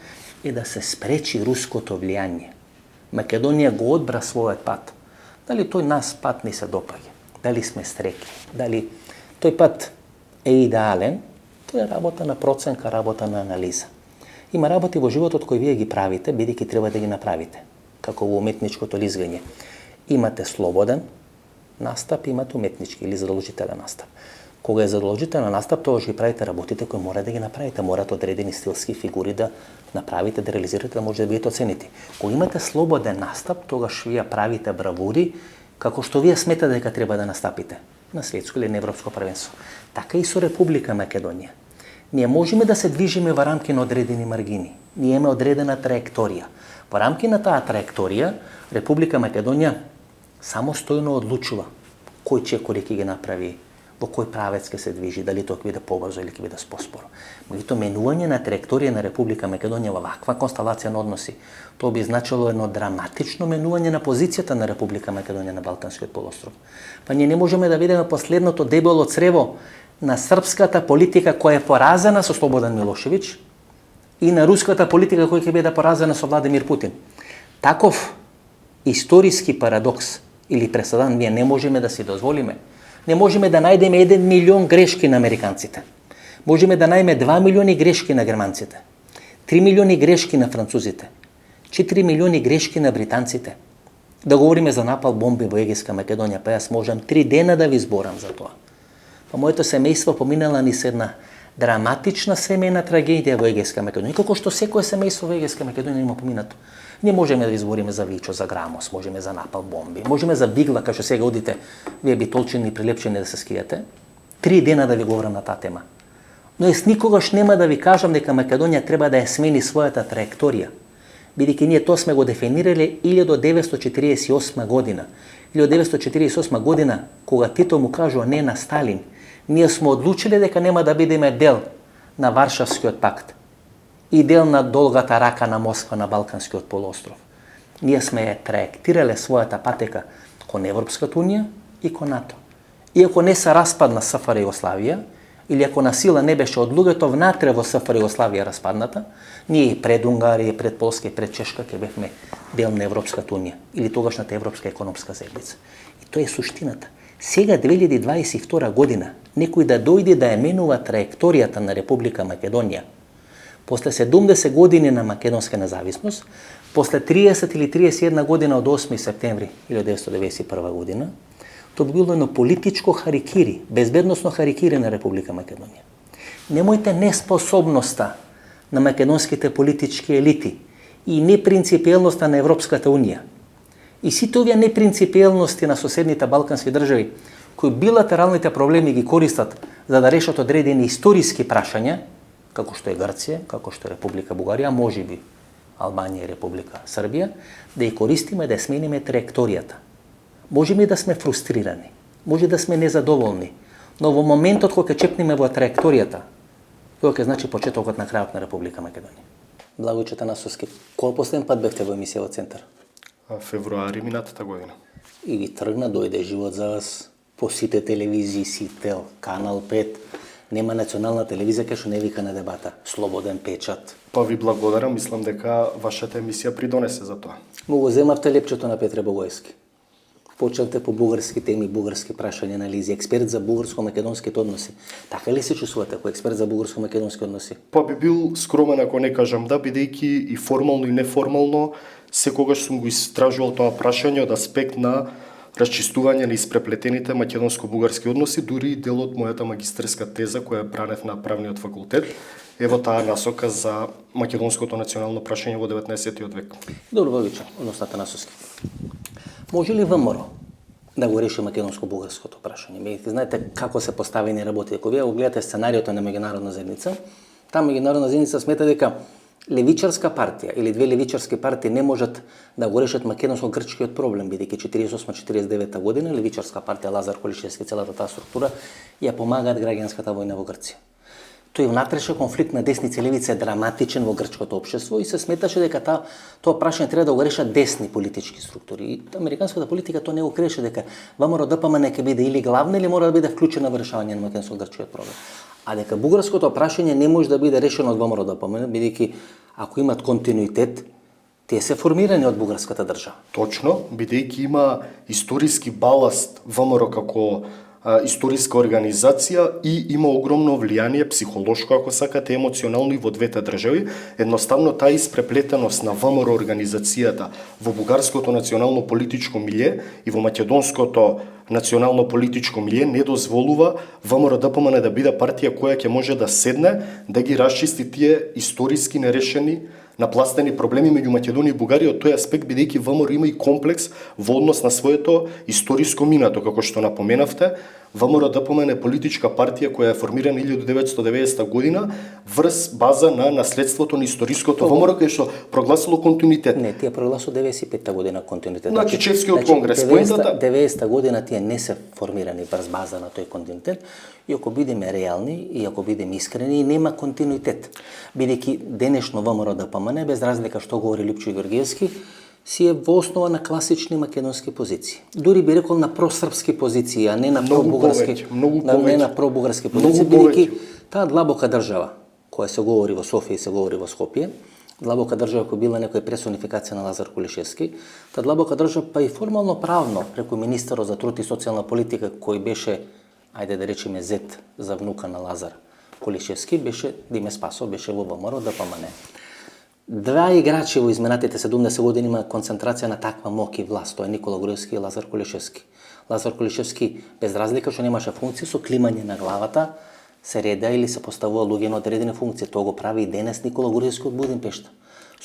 е да се спречи руското влијание. Македонија го одбра својот пат. Дали тој нас пат ни се допаѓа, дали сме среќни, дали тој пат е идеален, тоа е работа на проценка, работа на анализа. Има работи во животот кои вие ги правите, бидејќи треба да ги направите, како во уметничкото лизгање. Имате слободен настап, имате уметнички или задолжителен настап. Кога е задолжителен настап, тоа ќе правите работите кои мора да ги направите, морате одредени стилски фигури да направите, да реализирате, да може да бидете оценети. Кога имате слободен настап, тогаш вие правите бравури како што вие сметате дека треба да настапите на светско или на европско првенство. Така и со Република Македонија. Ние можеме да се движиме во рамки на одредени маргини. Ние имаме одредена траекторија. Во рамки на таа траекторија, Република Македонија самостојно одлучува кој чекори ќе ги направи, во кој правец ќе се движи, дали тоа ќе биде побрзо или ќе биде поспоро. Меѓутоа, менување на траекторија на Република Македонија во ваква констелација на односи, тоа би значило едно драматично менување на позицијата на Република Македонија на Балканскиот полуостров. Па ние не можеме да видиме последното дебело црево на српската политика која е поразена со Слободан Милошевиќ и на руската политика која ќе биде поразена со Владимир Путин. Таков историски парадокс или преседан ние не можеме да си дозволиме. Не можеме да најдеме 1 милион грешки на американците. Можеме да најдеме 2 милиони грешки на германците. 3 милиони грешки на французите. 4 милиони грешки на британците. Да говориме за напал бомби во Егејска Македонија, па јас можам 3 дена да ви зборам за тоа. Па моето семејство поминала низ една драматична семејна трагедија во Егејска Македонија, како што секое семејство во Егејска Македонија има поминато. Не можеме да ви збориме за Вичо, за Грамос, можеме за напал бомби, можеме за Бигла, кај што сега одите, вие битолчени и прилепчени да се скијате. 3 дена да ви говорам на таа тема. Но јас никогаш нема да ви кажам дека Македонија треба да ја смени својата траекторија, бидејќи ние тоа сме го дефинирале 1948 година. 1948 година, кога Тито му кажува не на Сталин, ние сме одлучиле дека нема да бидеме дел на Варшавскиот пакт и дел на долгата рака на Москва на Балканскиот полуостров. Ние сме ја траектирале својата патека кон Европската унија и кон НАТО. Иако не се распадна СФР Југославија, или ако на сила не беше од луѓето внатре во СФР Југославија распадната, ние и пред Унгарија, и пред Полска, и пред Чешка ќе бевме дел на Европската унија или тогашната Европска економска заедница. И тоа е суштината. Сега 2022 година некој да дојде да ја менува траекторијата на Република Македонија, после 70 години на македонска независност, после 30 или 31 година од 8 септември 1991 година, тоа би било едно политичко харикири, безбедносно харикири на Република Македонија. Немојте неспособноста на македонските политички елити и непринципиелноста на Европската унија и сите овие непринципиелности на соседните балкански држави, кои билатералните проблеми ги користат за да решат одредени историски прашања, како што е Грција, како што е Република Бугарија, можеби Албанија и Република Србија, да ја користиме да ја смениме траекторијата. Можеме да сме фрустрирани, може да сме незадоволни, но во моментот кога ќе чепнеме во траекторијата, тоа ќе значи почетокот на крајот на Република Македонија. Благојче Танасовски, кога последен пат бевте во емисија во Центар? Февруари минатата година. И ви тргна, дојде живот за вас, по сите телевизии, Сител, Канал 5, нема национална телевизија кај што не вика на дебата, слободен печат. Па ви благодарам, мислам дека вашата емисија придонесе за тоа. Му го земавте лепчето на Петре Богоевски. Почнавте по бугарски теми, бугарски прашања, анализи, експерт за бугарско-македонските односи. Така ли се чувствувате како експерт за бугарско-македонски односи? Па би бил скромен ако не кажам да, бидејќи и формално и неформално секогаш сум го истражувал тоа прашање од аспект на расчистување на испреплетените македонско-бугарски односи, дури и дел од мојата магистерска теза која бранев на правниот факултет е во таа насока за македонското национално прашање во 19 век. Добро, Богиче, односно Танасовски. Може ли ВМРО да го реши македонско-бугарското прашање? Бидејќи знаете како се поставени работи. Ако вие го гледате сценариото на меѓународна заедница, таа меѓународна заедница смета дека левичарска партија или две левичарски партии не можат да го решат македонско-грчкиот проблем, бидејќи 48-49 година левичарска партија Лазар Колишевски, целата таа структура ја помагаат граѓанската војна во Грција. Тој внатрешен конфликт на десница и левица е драматичен во грчкото општество и се сметаше дека тоа прашање треба да го решат десни политички структури. И американската политика тоа не го креше дека ВМРО ДПМН ќе биде или главна или мора да биде вклучена во решавање на македонско-грчкиот проблем. А дека бугарското прашање не може да биде решено од ВМРО ДПМН, бидејќи ако имат континуитет, тие се формирани од бугарската држава. Точно, бидејќи има историски баласт ВМРО како историска организација и има огромно влијание психолошко, ако сакате, емоционално и во двете држави. Едноставно таа испреплетеност на ВМРО организацијата во бугарското национално политичко милје и во македонското национално политичко милје не дозволува ВМРО ДПМН да биде партија која ќе може да седне да ги расчисти тие историски нерешени напластени проблеми меѓу Македонија и Бугарија од тој аспект, бидејќи ВМРО има и комплекс во однос на своето историско минато, како што напоменавте. ВМРО ДПМН е политичка партија која е формирана 1990 година врз база на наследството на историското ВМРО, кај што прогласило континуитет. Не, тие прогласило 95 година континуитет. Значи Чешкиот конгрес. 90 година тие не се формирани врз база на тој континуитет. И ако бидеме реални, и ако бидеме искрени, нема континуитет. Бидејќи денешно ВМРО ДПМН, без разлика што говори Липчо Георгиевски, си е во основа на класични македонски позиции. Дури би рекол на просрпски позиции, а не на пробугарски, не на пробугарски позиции, бидејќи таа длабока држава, која се говори во Софија и се говори во Скопје, длабока држава која била некоја персонификација на Лазар Колишевски, таа длабока држава па и формално правно преку министерот за труд и социјална политика кој беше, ајде да речеме, зет за внука на Лазар Колишевски, беше Диме Спасов, беше во ВМРО ДПМН. Два играчи во изминатите 70 години има концентрација на таква моќ и власт, тоа е Никола Груевски и Лазар Колишевски. Лазар Колишевски, без разлика што немаше функција, со климање на главата се реда или се поставува луѓе на одредени функции. Тоа го прави и денес Никола Груевски од Будимпешта.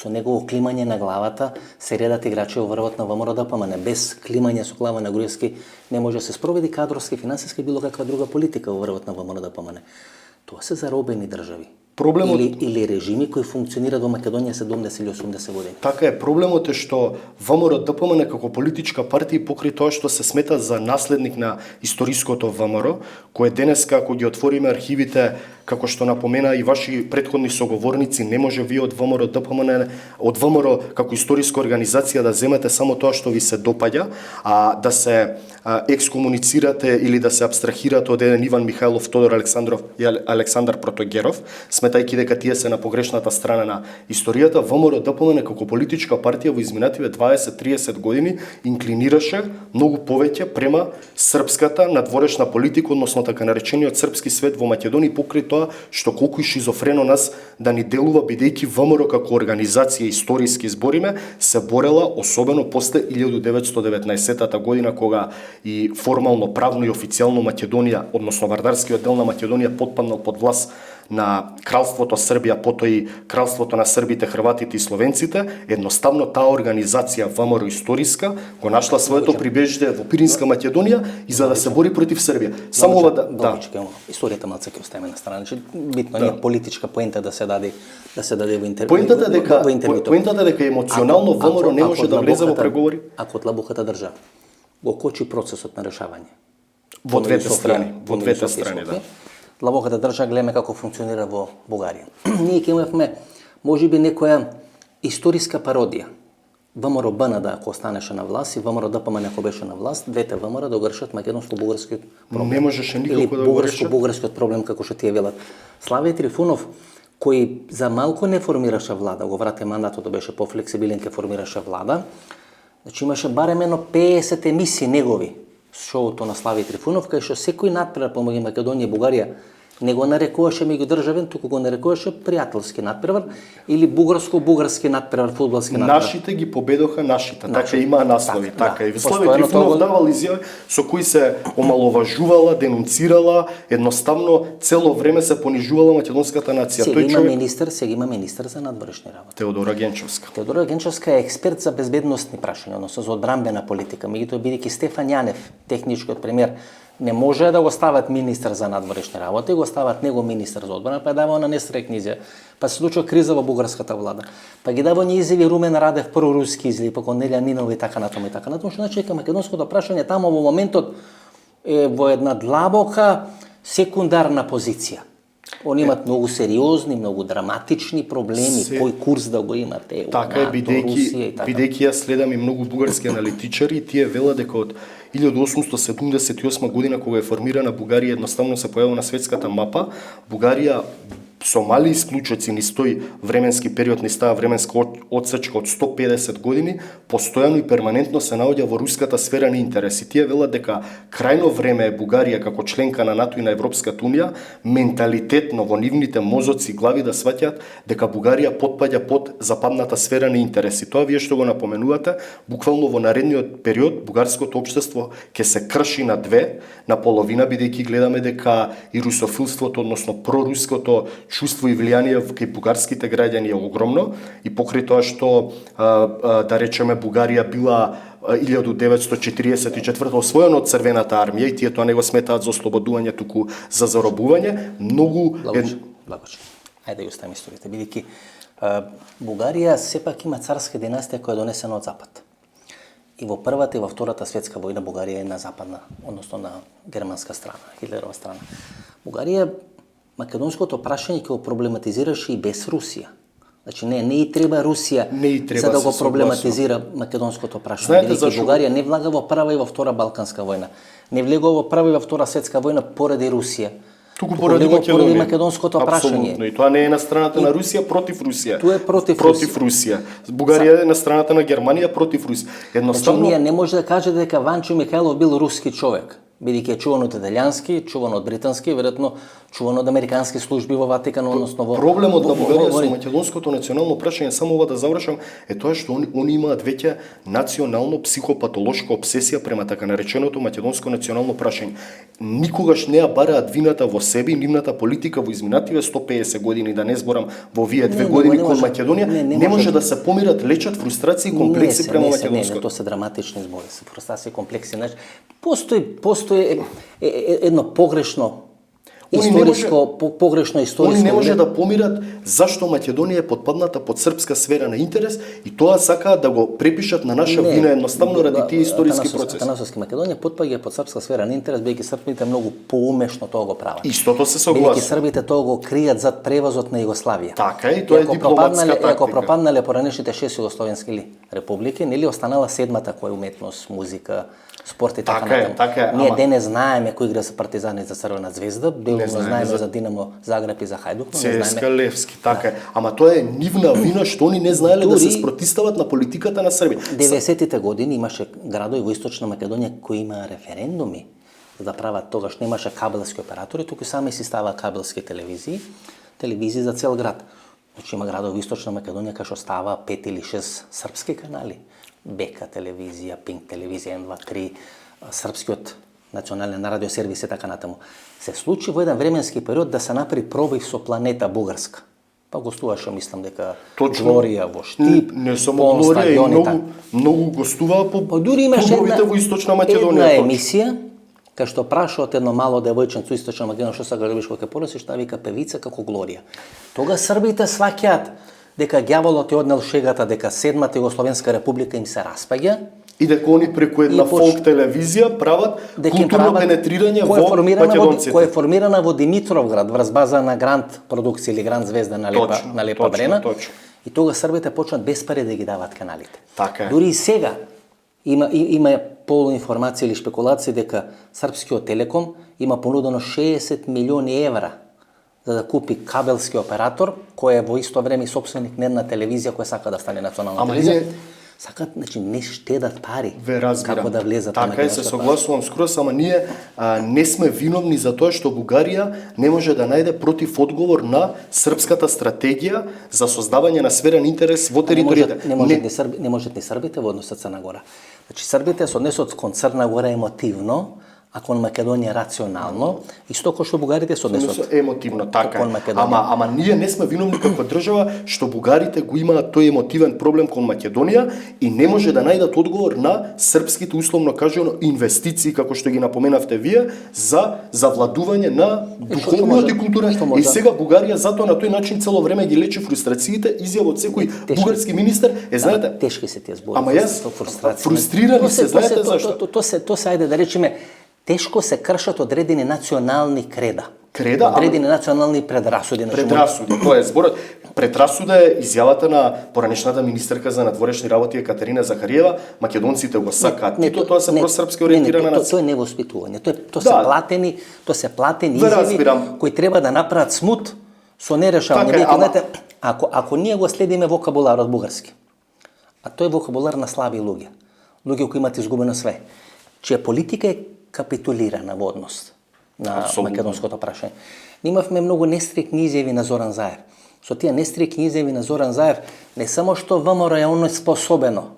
Со негово климање на главата се редат играчи во врвот на ВМРО ДПМН. Без климање со глава на Груевски не може да се спроведи кадровски, финансиска и било каква друга политика во врвот на ВМРО ДПМН. Тоа се заробени држави. Проблемот или режими кои функционираат во Македонија 70 или 80 години. Така е, проблемот е што ВМРО ДПМН како политичка партија покрај тоа што се смета за наследник на историското ВМРО, кое денес како ги отвориме архивите, како што напомена и ваши претходни соговорници, не може вие од ВМРО ДПМН, од ВМРО како историска организација да земете само тоа што ви се допаѓа, а да се екскомуницирате или да се абстрахирате од еден Иван Михајлов, Тодор Александров и Александар Протогеров, сметајќи дека тие се на погрешната страна на историјата. ВМРО ДПМН како политичка партија во изминативе 20-30 години инклинираше многу повеќе према српската надворешна политика, односно така наречениот српски свет во Македонија, покрај тоа што колку и шизофрено нас да ни делува, бидејќи ВМРО како организација историски збориме, се борела особено после 1919 година, кога и формално, правно и официјално Македонија, односно Вардарскиот дел на Македонија потпаднал под власт на кралството Србија, потоа и кралството на србите, хрватите и словенците. Едноставно таа организација ВМРО историска го нашла своето прибежиšte во Пиринска Македонија и за да се бори против Србија. Само ова да. Историјата малце ќе оставиме на страна. Битно не е политичка поента да се даде во интервју. Поентата е дека емоционално ВМРО не може да влезе во преговори. Ако длабоката држава го кочи процесот на решавање во двете страни, да. Длабоката држава гледаме како функционира во Бугарија. Ние ќе имавме можеби некоја историска пародија. ВМРО БНД ако останеше на власт и ВМРО ДПМН ако беше на власт, двете ВМРО да го решат македонско-бугарскиот проблем. Не можеше никако да го решат. Бугарскиот проблем како што тие велат. Славе Трифунов, кој за малку не формираше влада, го врате мандатот да беше пофлексибилен, ке формираше влада. Значи имаше барем едно 50 емисии негови, шоуто на Слави Трифунов, кај што секој надпревар помеѓу Македонија и Бугарија не го нарекуваше меѓудржавен, туку го нарекуваше пријателски надпревар или бугарско-бугарски надпревар, фудбалски надпревар. Нашите ги победоха нашите, така имаа наслови, така. И Слави Трифунов давал изјави со кои се омаловажувала, денунцирала, едноставно цело време се понижувала македонската нација. Сега има министер за надворешни работи. Теодора Генчовска. Теодора Генчовска е експерт за безбедносни прашања, односно за одбранбена политика. Меѓутоа бидејќи Стефан Јанев, техничкиот премиер, не може да го стават министер за надворешни работи, го стават него министер за одбрана, па дава на нестрекни изјави. Па се случува криза во бугарската влада. Па ги дава ни изјави Румен Радев, проруски изјави, па Корнелија Нинова и така натаму и така натаму, што значи дека македонското прашање тамо во моментот е во една длабока секундарна позиција. Они имат многу сериозни, многу драматични проблеми, кој курс да го имате, така е, бидејќи ја следам и многу бугарски аналитичари, тие велат дека од 1878 година кога е формирана Бугарија, едноставно се појавила на светската мапа, Бугарија со мали исклучоци низ тој временски период, низ таа временска одсечка од 150 години, постојано и перманентно се наоѓа во руската сфера на интереси. Тие велат дека крајно време е Бугарија како членка на НАТО и на Европската унија менталитетно во нивните мозоци и глави да сваќаат дека Бугарија потпаѓа под западната сфера на интереси. Тоа вие што го напоменувате, буквално во наредниот период бугарското општество ќе се крши на две, на половина, бидејќи гледаме дека и русофилството, односно проруското чувство и влијание кај бугарските граѓани е огромно и покрај тоа што да речеме Бугарија била 1944 освоена од Црвената армија и тие тоа не го сметаат за ослободување, туку за заробување, многу Благоче. Ајде да ја оставиме историјата, бидејќи Бугарија сепак има царска династија која е донесена од запад. И во првата и во втората светска војна Бугарија е на западна, односно на германска страна, Хитлерова страна. Бугарија македонското прашање ќе го проблематизираше и без Русија. Значи не и треба Русија за да го проблематизира македонското прашање. Бидејќи Бугарија не влага во прва и во втора Балканска војна. Не влегува во прва и во втора светска војна поради Русија. Туку поради македонското прашање. Апсолутно. И тоа не е на страната на Русија против Русија. Тоа е против Русија. Бугарија е на страната на Германија против Русија. Едноставно ние не може да кажете дека Ванчо Михајлов бил руски човек. бидејќи е чувано од италијански, чувано од британски, веројатно чувано од американски служби во Ватикан, односно во Проблемот на Бугарија со македонското национално прашање, само ова да завршам, е тоа што они имаат веќе национално психопатолошка обсесија према така нареченото македонско национално прашање. Никогаш не ја бараат вината во себе и нивната политика во изминативе 150 години, да не зборам во вие 2 години кон Македонија, не може да се помират, лечат фрустрации и комплекси према македонското. Не, тоа се драматични зборови, се фрустрации, комплекси, значи постои едно погрешно погрешно историско. Они не може да помират зашто Македонија е подпадната под српска сфера на интерес и тоа сакаат да го препишат на наша вина едноставно ради тие историски процеси. Атанасовски Македонија потпаѓа под српска сфера на интерес, бидејќи српите многу поумешно тоа го прават. Истото се согласувам. Бидејќи србите тоа го кријат зад превозот на Југославија. Така и тоа е дипломатска тактика. Ако пропаднале поранешните 6 југословенски републики, нели останала седмата која е уметност, музика, спорт и така натаму. Така е, ние денес знаеме кои игра се Партизани за Црвена звезда, деловно знаеме за Динамо Загреб и за Хајдук, но не ЦСКА Левски, така е. Ама тоа е нивна вина што они не знаеле да се спротистават на политиката на Србија. 90-тите години имаше градови во Источна Македонија кои имаа референдуми за да прават, тогаш немаше кабелски оператори, туку сами си ставаа кабелски телевизии за цел град. Значи има градови во Источна Македонија кај што става 5 или 6 српски канали. Бека телевизија, Пинк телевизија, 1, 2, 3, српскиот национален радиосервис и така натаму. Се случи во еден временски период да се направи пробив со планета Бугарска. Па гостуваше, мислам дека Глорија во Штип, не само Глорија, и многу гостуваа по дури имаше во Источна Македонија. Една емисија кај што прашаат едно мало девојченце Источна Македонија што сака да кога ќе пороси, што вика певица како Глорија. Тога србите сваќаат дека ѓаволот е однел шегата, дека седмата Југословенска република им се распаѓа и дека они преку една фолк телевизија прават културно пенетрирање во македонците. Која е формирана во Димитровград врз база на Гранд продукција или Гранд звезда на Лепа Брена. И тога србите почнат без пари да ги дават каналите. Така е. Дури и сега има полуинформација или спекулација дека српскиот Телеком има понудено 60 милиони евра за да купи кабелски оператор кој е во исто време и сопственик на една телевизија која сака да стане национална телевизија. Сакат, значи не штедат пари како да влезат на така е, се согласувам скроз, ама ние не сме виновни за тоа што Бугарија не може да најде против одговор на српската стратегија за создавање на сферен интерес во територијата. Не можат ни србите во однос со Црна Гора. Значи србите се однесот кон Црна Гора емотивно, а кон Македонија рационално, исто кој што бугарите се однесот емотивно, така. Ама ние не сме виновни како држава што бугарите го имаат тој емотивен проблем кон Македонија и не може да најдат одговор на српските условно кажано инвестиции како што ги напоменавте вие за завладување на духовниот и култура. И сега Бугарија затоа на тој начин цело време ги лечи фрустрациите, изјава од секој бугарски министер, знаете. Тешки се тие зборови. Ама јас фрустрирани се, знаете зашто? Тоа се ајде да речеме тешко се кршат одредени национални креда. Одредени национални предрасуди. Предрасуди, тоа е зборот. Предрасуда е изјавата на поранешната министерка за надворешни работи Екатерина Захариева, македонците го сакаат. Тоа се просрпски ориентирана нација. Тоа е невоспитување. Тоа се платени изјави кои треба да направат смут со нерешавање. Знаете, ако ние го следиме вокабуларот бугарски, а тој е вокабулар на слаби луѓе кои имаат изгубено све, чија политика е капитулирана во однос на македонското прашање. Имавме многу нестрикни изјави на Зоран Заев. Со тие нестрикни изјави на Зоран Заев не само што ВМРО е онеспособено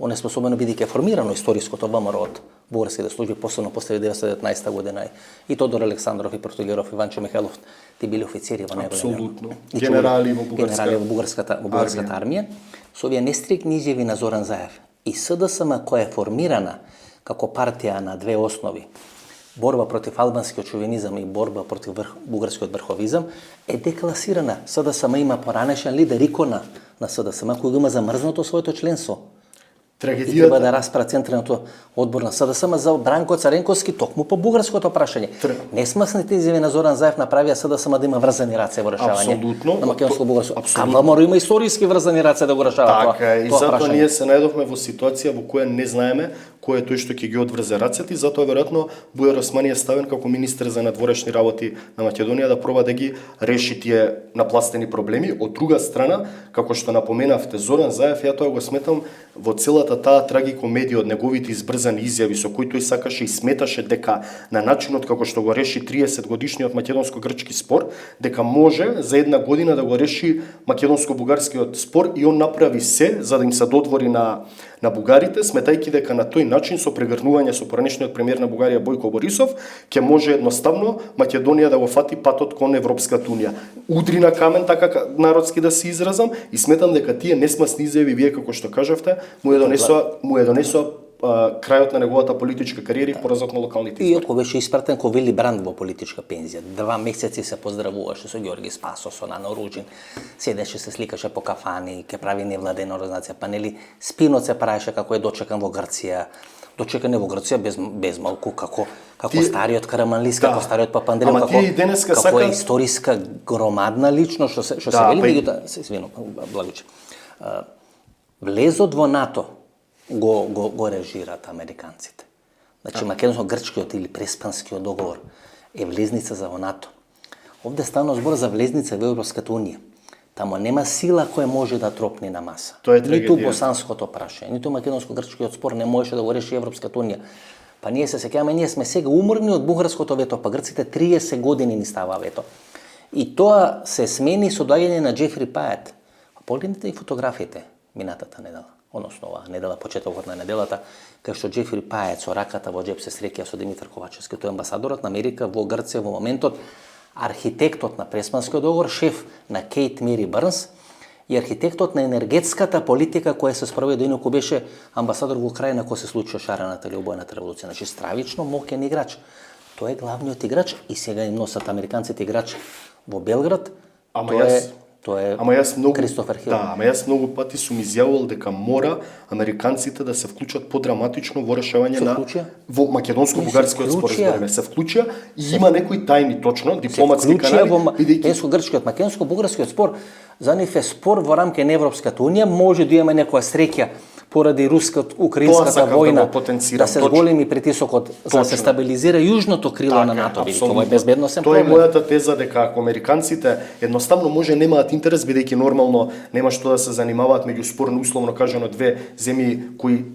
бидејќи е формирано историското ВМРО од бугарските служби, посебно после 1919 година и Тодор Александров и Португеров и Иванчо Михайлов, ти били офицери во негово време. Апсолутно. Генерали во бугарската армија. Со овие нестрикни изјави на Зоран Заев и СДСМ која е формирана како партија на две основи, борба против албанскиот шовинизам и борба против бугарскиот врховизам, е декласирана. СДСМ има поранешен лидер, икона на СДСМ, кој го има замрзнато своето членство. И треба да распра Централниот одбор на СДСМ за Бранко Царенковски токму по бугарското прашање. Несмислените изјави на Зоран Заев направија СДСМ да има врзани раце во решавање на македонско-бугарско. А ВМРО има историски врзани раце да го решава така, тоа. И затоа ние се најдовме во ситуација во која не знаеме кој е тој што ќе ги одврзе рацете, и затоа веројатно Бујар Османи е ставен како министер за надворешни работи на Македонија да проба да ги реши тие напластени проблеми. Од друга страна, како што напоменавте, Зоран Заев, ја тоа го сметам во целата таа трагикомедија од неговите избрзани изјави со кои тој сакаше и сметаше дека на начинот како што го реши 30 годишниот македонско-грчки спор, дека може за една година да го реши македонско-бугарскиот спор, и он направи се за да им се додвори на бугарите, сметајќи дека на тој начин со прегрнување со поранешниот премиер на Бугарија Бојко Борисов ќе може едноставно Македонија да го фати патот кон Европската унија. Удри на камен, така народски да се изразам, и сметам дека тие несмасни изјави, вие како што кажавте, му ја донесоа крајот на неговата политичка кариера и поразот на локалните избори. Иако беше испратен ко Вили Бранд во политичка пензија. 2 месеци се поздравуваше со Ѓорги Спасов, со Нано Ружин. Седеше, се сликаше по кафани, ќе прави невладена организација, панели. Спинот се правеше како е дочекан во Грција. Дочекан во Грција без малку како стариот Караманлис, како стариот Папандреу, како историска громадна личност што се вели, меѓутоа се извинувам, Благоче. Влезот во НАТО го режираат американците. Значи, македонско-грчкиот или преспанскиот договор е влезница за во НАТО. Овде станува збор за влезница во Европската унија. Тамо нема сила која може да тропне на маса. Ниту босанското прашање, ниту македонско-грчкиот спор не можеше да го реши Европската унија. Па ние се сеќаваме, ние сме сега уморни од бугарското вето, па грците 30 години ни става вето. И тоа се смени со доаѓање на Джефри Пајет. Погледнете и фотографиите минатата недела, односно оваа недела, почетокот на неделата, кај што Джефри Пајет со раката во джеп се среќа со Димитар Ковачевски, тој е амбасадорот на Америка во Грција во моментот, архитектот на Преспанскиот договор, шеф на Кейт Мери Брнс и архитектот на енергетската политика која се спроведе, инаку беше амбасадор во Украина кога се случи шарената или обојната револуција. Значи стравично моќен играч. Тој е главниот играч и сега им носат американците играч во Белград. Тоа е Кристофер Хил. Да, ама јас многу пати сум изјавувал дека мора американците да се вклучат подраматично во решавање во македонско-бугарскиот споразум. Се вклучија и има некои тајни точно дипломатски канали македонско-грчкиот, македонско-бугарскиот спор за нив е спор во рамки на Европската унија, може да имаме некоја среќа поради руско-украинската војна, да се зголеми притисокот за да се стабилизира јужното крило на НАТО, ова е безбедносен проблем. Тоа е мојата теза дека ако американците едноставно може немаат интерес, бидејќи нормално нема што да се занимаваат меѓуспорно, условно кажано, две земји кои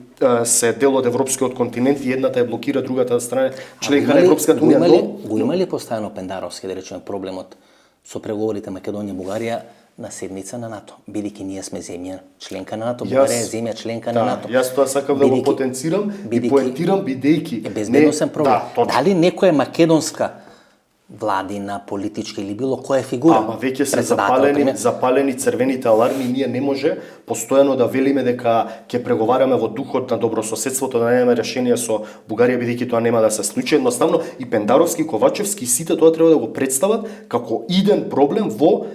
се дел од европскиот континент и едната е блокира, другата страна членка на Европската унија. Го има ли постојано Пендаровски, да речеме, проблемот со преговорите Македонија и Бугарија на седница на НАТО, бидејќи ние сме земја членка на НАТО, Бугарија е земја членка на НАТО. Јас тоа сакам да го потенцирам и поентирам бидејќи е безбедносен проблем. Дали некоја македонска владина, политичка или било која фигура. Ама веќе се запалени црвените аларми, ние не може постојано да велиме дека ќе преговараме во духот на добрососедството, да немаме решение со Бугарија, бидејќи тоа нема да се случи. Едноставно и Пендаровски, Ковачевски, сите тоа треба да го представат како иден проблем во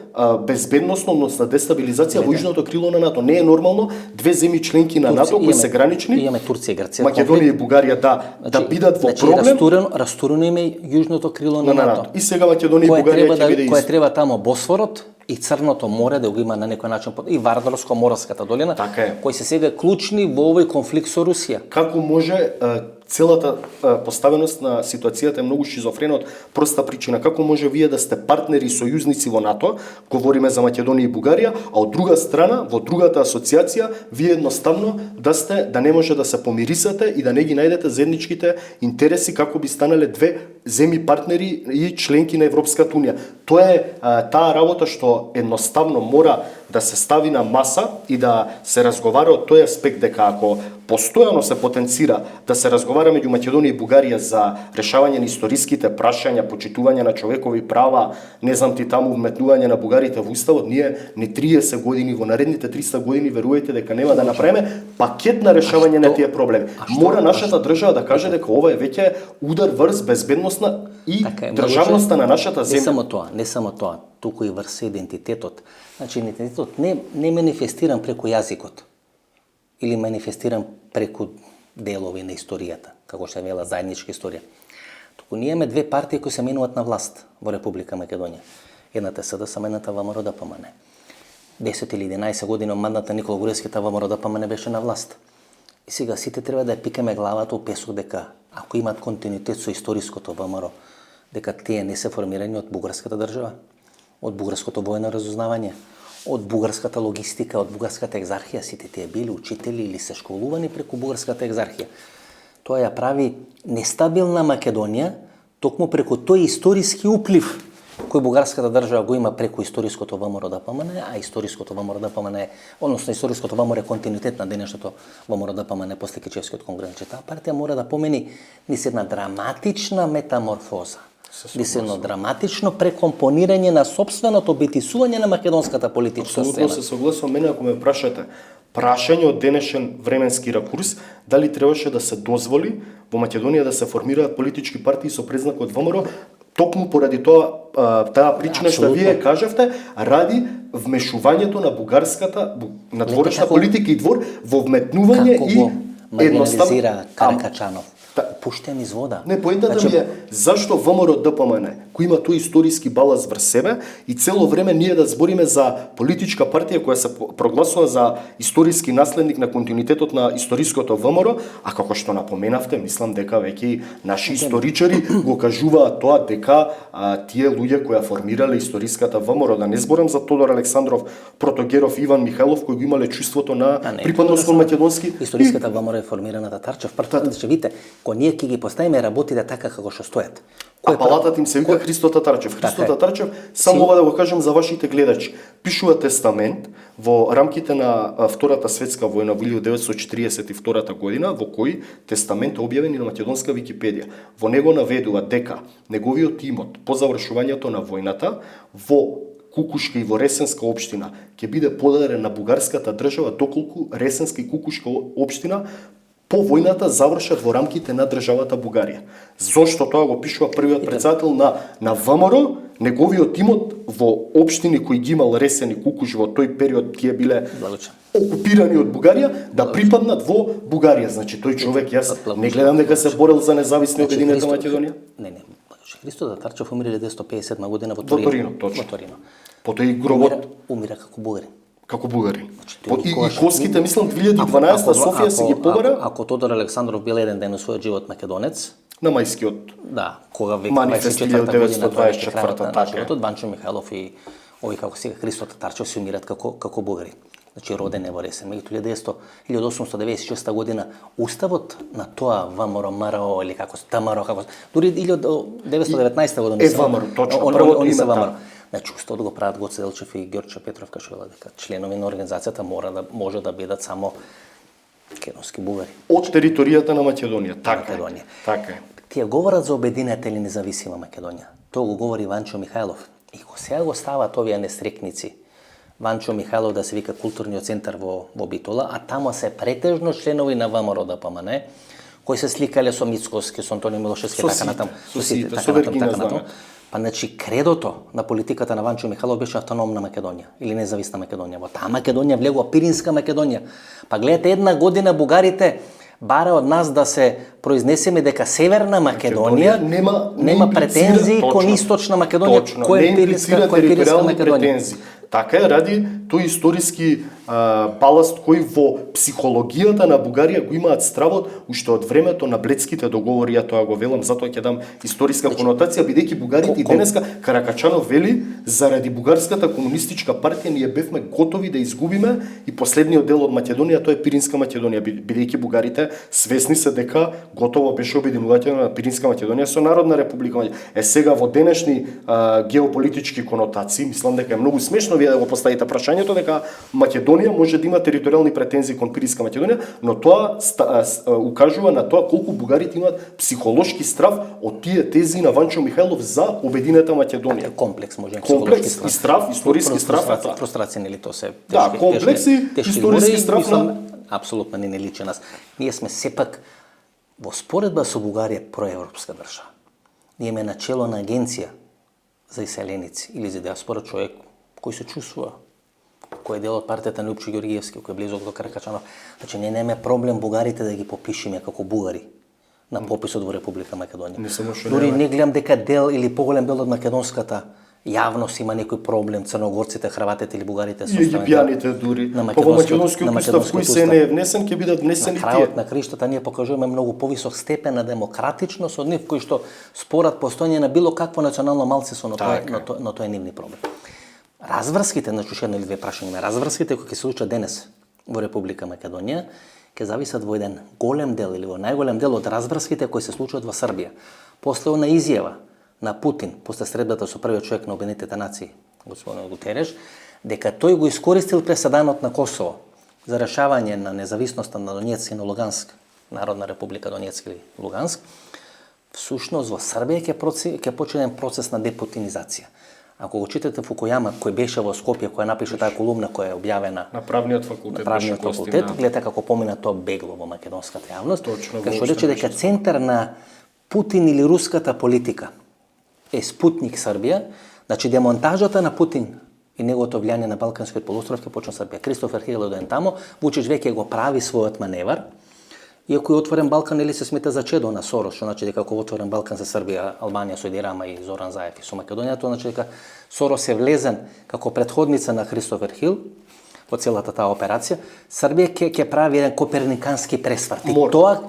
безбедносно, односно дестабилизација во јужното крило на НАТО. Не е нормално две земји членки на НАТО кои се гранични, имаме Турција и Грција, Македонија и Бугарија да бидат во проблем. Растурено име јужното крило на НАТО. И сега Македонија и Бугарија ќе биде кој треба тамо Босфорот и Црното море да го има на некој начин и Вардарско-морската долина, кои се сега клучни во овој конфликт со Русија. Како може целата поставеност на ситуацијата е многу шизофрена од проста причина. Како може вие да сте партнери и сојузници во НАТО, говориме за Македонија и Бугарија, а од друга страна, во другата асоциација, вие едноставно да не може да се помирисате и да не ги најдете заедничките интереси како би станале две земји партнери и членки на Европската унија. Тоа е таа работа што едноставно мора да се стави на маса и да се разговара од тој аспект дека ако постојано се потенцира да се разговара меѓу Македонија и Бугарија за решавање на историските прашања, почитување на човекови права, не знам ти таму вметнување на бугарите во уставот, ние ни 30 години во наредните 300 години верувајте дека нема да направиме пакет на решавање на тие проблеми. Мора нашата држава да каже дека ова е веќе удар врз безбедноста и државноста на нашата земја. Не само тоа, туку и врз идентитетот. Значи, идентитетот не манифестиран преку јазикот или манифестиран преку делови на историјата, како што е вела заедничка историја. Туку ние имаме две партии кои се менуваат на власт во Република Македонија. Едната е СДСМ, едната ВМРО-ДПМН. 10 или 11 години од мандата Никола Груевски, таа ВМРО-ДПМН беше на власт. И сега сите треба да ја пикаме главата у песок дека ако имат континуитет со историското ВМРО, дека тие не се формирани од бугарската држава, од бугарското воено разузнавање, од бугарската логистика, од бугарската екзархија, сите тие били учители или се школувани преку бугарската екзархија. Тоа ја прави нестабилна Македонија, токму преку тој историски уплив кој бугарската држава го има преку историското ВМРО ДПМН, а историското ВМРО ДПМН, односно историското ВМРО е континуитет на денешното ВМРО ДПМН после Кечевскиот конгрес. Таа партија мора да помени низ една драматична метаморфоза, низ едно драматично прекомпонирање на сопственото битисување на македонската политичка сцена. Апсолутно се согласувам. Мене ако ме прашате, прашање од денешен временски ракурс, дали требаше да се дозволи во Македонија да се формираат политички партии со презнак од ВМРО, токму поради таа причина што вие кажавте, ради вмешувањето на бугарската, на дворешна политика и двор во вметнување и маргинализира Каракачанов. Пуштен из вода. Не, поентата ми е зашто ВМРО ДПМН, кој има тој историски баланс врз себе и цело време ние да збориме за политичка партија која се прогласува за историски наследник на континуитетот на историското ВМРО, а како што напоменавте, мислам дека веќе и наши историчари го кажуваат тоа дека тие луѓе кои формирале историската ВМРО, да не зборам за Тодор Александров, Протогеров, Иван Михајлов кои го имале чувството на припадност кон македонски. Историската ВМРО е формирана од Татарчев. Ќе видите, кога ние ќе ги поставиме работите така како што стоят. А палатата им се вика Христо Татарчев. Христо Татарчев, само ова да го кажам за вашите гледачи, пишува тестамент во рамките на Втората светска војна во 1942 година, во кој тестамент е објавен и на македонска Википедија. Во него наведува дека неговиот имот по завршувањето на војната во Кукушка и во Ресенска општина ќе биде подарен на бугарската држава доколку Ресенска и Кукушка општина по војната завршат во рамките на државата Бугарија. Зошто тоа го пишува првиот претседател на ВМРО, неговиот имот во општини кои ги имал Ресен и Кукуш во тој период тие биле окупирани од Бугарија, да припаднат во Бугарија. Значи тој човек, јас не гледам дека се борел за независна обединета Македонија. Не, Христо Татарчев умира 1957 година во Торино. Во Торино. Потоа и гробот умира како бугарин. Како бугарин. И коските, мислам, 2012 Софија се ги побара. Ако Тодор Александров бил еден ден во својот живот македонец, на мајскиот кога веќе манифест 1924 така. Ванчо Михајлов и овој како сега Христо Татарчев се умират како бугари. Значи роден е во Ресен. Меѓутоа 1896 година уставот на тоа ВМРО или како ТМРО, како дури 1919 година ВМРО, точно, првото име ВМРО. Значи, уставот го прават Гоце Делчев и Ѓорче Петров, кажува дека членови на организацијата може да бидат само македонски бугари. Од територијата на Македонија. Така е. Тие говорат за обединета или независима Македонија. Тоа го говори Ванчо Михајлов. И сега го стават овие нестрекници. Ванчо Михајлов да се вика културниот центар во Битола, а тамо се претежно членови на ВМРО ДПМН, кои се сликале со Мицкоски, со Антонио Милошевски, така натаму. Така натаму. Па значи кредото на политиката на Ванчо Михајлов беше автономна Македонија или независна Македонија. Во таа Македонија влегува Пиринска Македонија. Па гледате, една година бугарите бара од нас да се произнесеме дека Северна Македонија нема претензии кон Источна Македонија, кој е Пиринска Македонија. Така е, ради тој историски баласт кој во психологијата на Бугарија го имаат стравот уште од времето на Бледските договори, ја тоа го велам, затоа ќе дам историска конотација, бидејќи бугарите и денеска Каракачанов вели заради бугарската комунистичка партија ние бевме готови да изгубиме и последниот дел од Македонија, тоа е Пиринска Македонија, бидејќи бугарите свесни се дека готово беше обединувањето на Пиринска Македонија со Народна република Македонија. Сега во денешни геополитички конотации, мислам дека е многу смешно вие да го поставите прашањето дека Македонија може да има територијални претензии кон Пиринска Македонија, но тоа укажува на тоа колку бугарите имаат психолошки страв од тие тези на Ванчо Михајлов за обединета Македонија. Комплекс може комплекс и страв, историски страв, фрустрација или тоа се да, комплекс и историски страв на апсолутно не личи нас. Ние сме сепак во споредба со Бугарија проевропска држава. Ние имаме начело на агенција за иселеници или за диаспора, човек кој се чувствува, кој е дел од партијата на Лјупчо Ѓоргиевски, кој е близок до Каракачанов. Значи не немаме проблем бугарите да ги попишеме како бугари на пописот во Република Македонија. Дури не гледам дека дел или поголем дел од македонската јавност има некој проблем, црногорците, хрватите или бугарите со Египјаните дури. на Па во македонскиот на устав кој се не е внесен, ќе бидат внесени на крајот на криштата ние покажуваме многу повисок степен на демократичност од нив кои што спорат постојање на било какво национално малцинство, но тоа е нивни проблем. Разврските, значи уште едно или две прашања, разврските кои ќе се случат денес во Република Македонија ќе зависат во еден голем дел или во најголем дел од разврските кои се случуваат во Србија. После она изјава на Путин, после средбата со првиот човек на Обединетите нации, господин Гутереш, дека тој го искористил преседанот на Косово за решавање на независноста на Донецк и на Луганск, Народна република Донецк или Луганск, всушност во Србија ќе почне процес на депутинизација. Ако го читате Фукујама, кој беше во Скопје, која напише таа колумна која е објавена на правниот факултет, гледате како помина тоа бегло во македонската јавност, кај што рече дека центар на Путин или руската политика е Спутник Србија, значи демонтажата на Путин и неговото влијание на Балканскиот полуостров ќе почне Србија. Кристофер Хил доен тамо, Вучич веќе го прави својот маневар, иако е отворен Балкан или се смета за чедо на Сорос, што значи дека кога отворен Балкан за Србија, Албанија со Еди Рама и Зоран Заев и со Македонија, тоа значи дека Сорос е влезен како претходница на Кристофер Хил во целата таа операција. Србија ќе прави еден коперникански пресврт.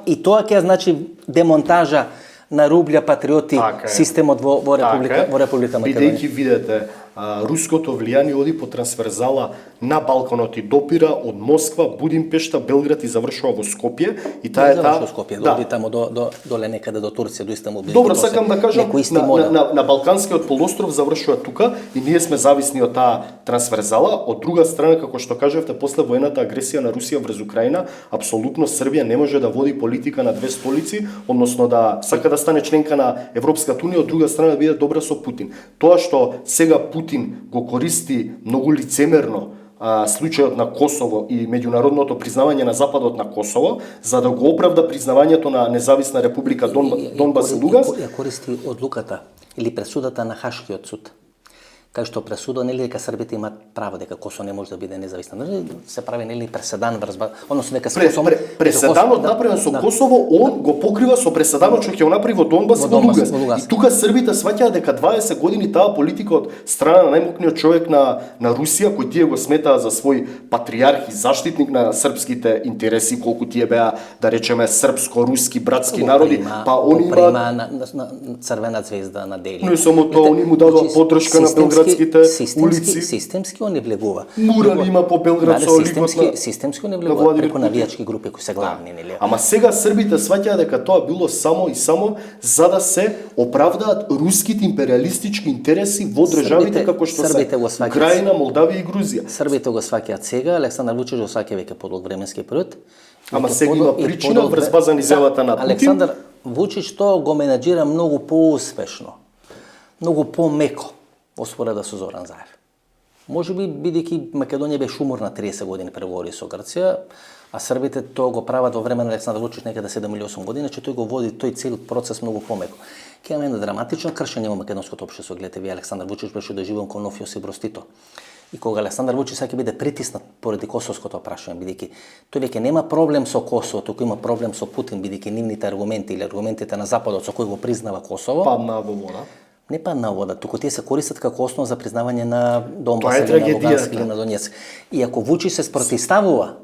И тоа ќе значи демонтажа на рублја патриоти системот во Република Македонија. Бидејќи видите, руското влијание оди по трансверзала на Балканот и допира од Москва, Будимпешта, Белград и завршува во Скопје и таа е таа Скопје, оди таму доле некаде до Турција, до Истанбул. Добро, сакам да кажам, на Балканскиот полуостров завршува тука и ние сме зависни од таа трансверзала. Од друга страна, како што кажавте, после воената агресија на Русија врз Украина, апсолутно Србија не може да води политика на две столици, односно да сака да стане членка на Европската унија, од друга страна да биде добра со Путин. Тоа што сега Путин го користи многу лицемерно случајот на Косово и меѓународното признавање на западот на Косово, за да го оправда признавањето на независна република Донбас и Луганс. Ја користи одлуката или пресудата на Хашкиот суд, кај што пресуда нели дека србите имаат право дека Косово не може да биде независна. Нели се прави нели преседан врз, односно дека преседанот направен со Косово, он го покрива со преседанот што ќе го направи во Донбас и во Луганс. И тука србите сваќаат дека 20 години таа политика од страна на најмокниот човек на Русија, кој тие го сметаа за свој патриарх и заштитник на српските интереси, колку тие беа, да речеме, српско-руски братски народи, па они имаат на црвена ѕвезда на Дели. Не само тоа, они му дадоа поддршка на белградските улици. Системски он не влегува. Мурали има по Белград со ликот системски не влегува преку навијачки групи кои се главни, нели? Ама сега србите сваќаат дека тоа било само и само за да се оправдаат руските империалистички интереси во државите како што се Украина, Молдавија и Грузија. Србите го сваќаат сега, Александар Вучич го сваќа веќе подолг временски период. Ама сега има причина врз база изјавата на Путин. Александар Вучич тоа го менаџира многу поуспешно, многу помеко во спореда со Зоран Заев. Може би бидејќи Македонија беше уморна 30 години преговори со Грција, а србите тоа го прават во време на Александар Вучич некаде 7 или 8 години, че тој го води тој цел процес многу помеко. Ќе имаме едно драматично кршење во македонското општество. Гледате, вие Александар Вучич беше доживен кон нов Јосип Брз Тито. И кога Александар Вучич ќе биде притиснат поради косовското прашање, бидејќи тој веќе нема проблем со Косово, туку има проблем со Путин, бидејќи нивните аргументи или аргументите на Западот со кои го признава Косово, паднаа во вода. Не падна вода, туку тие се користат како основа за признавање на Донбас или на Луганск или на Донецк. И ако Вучич се спротивставува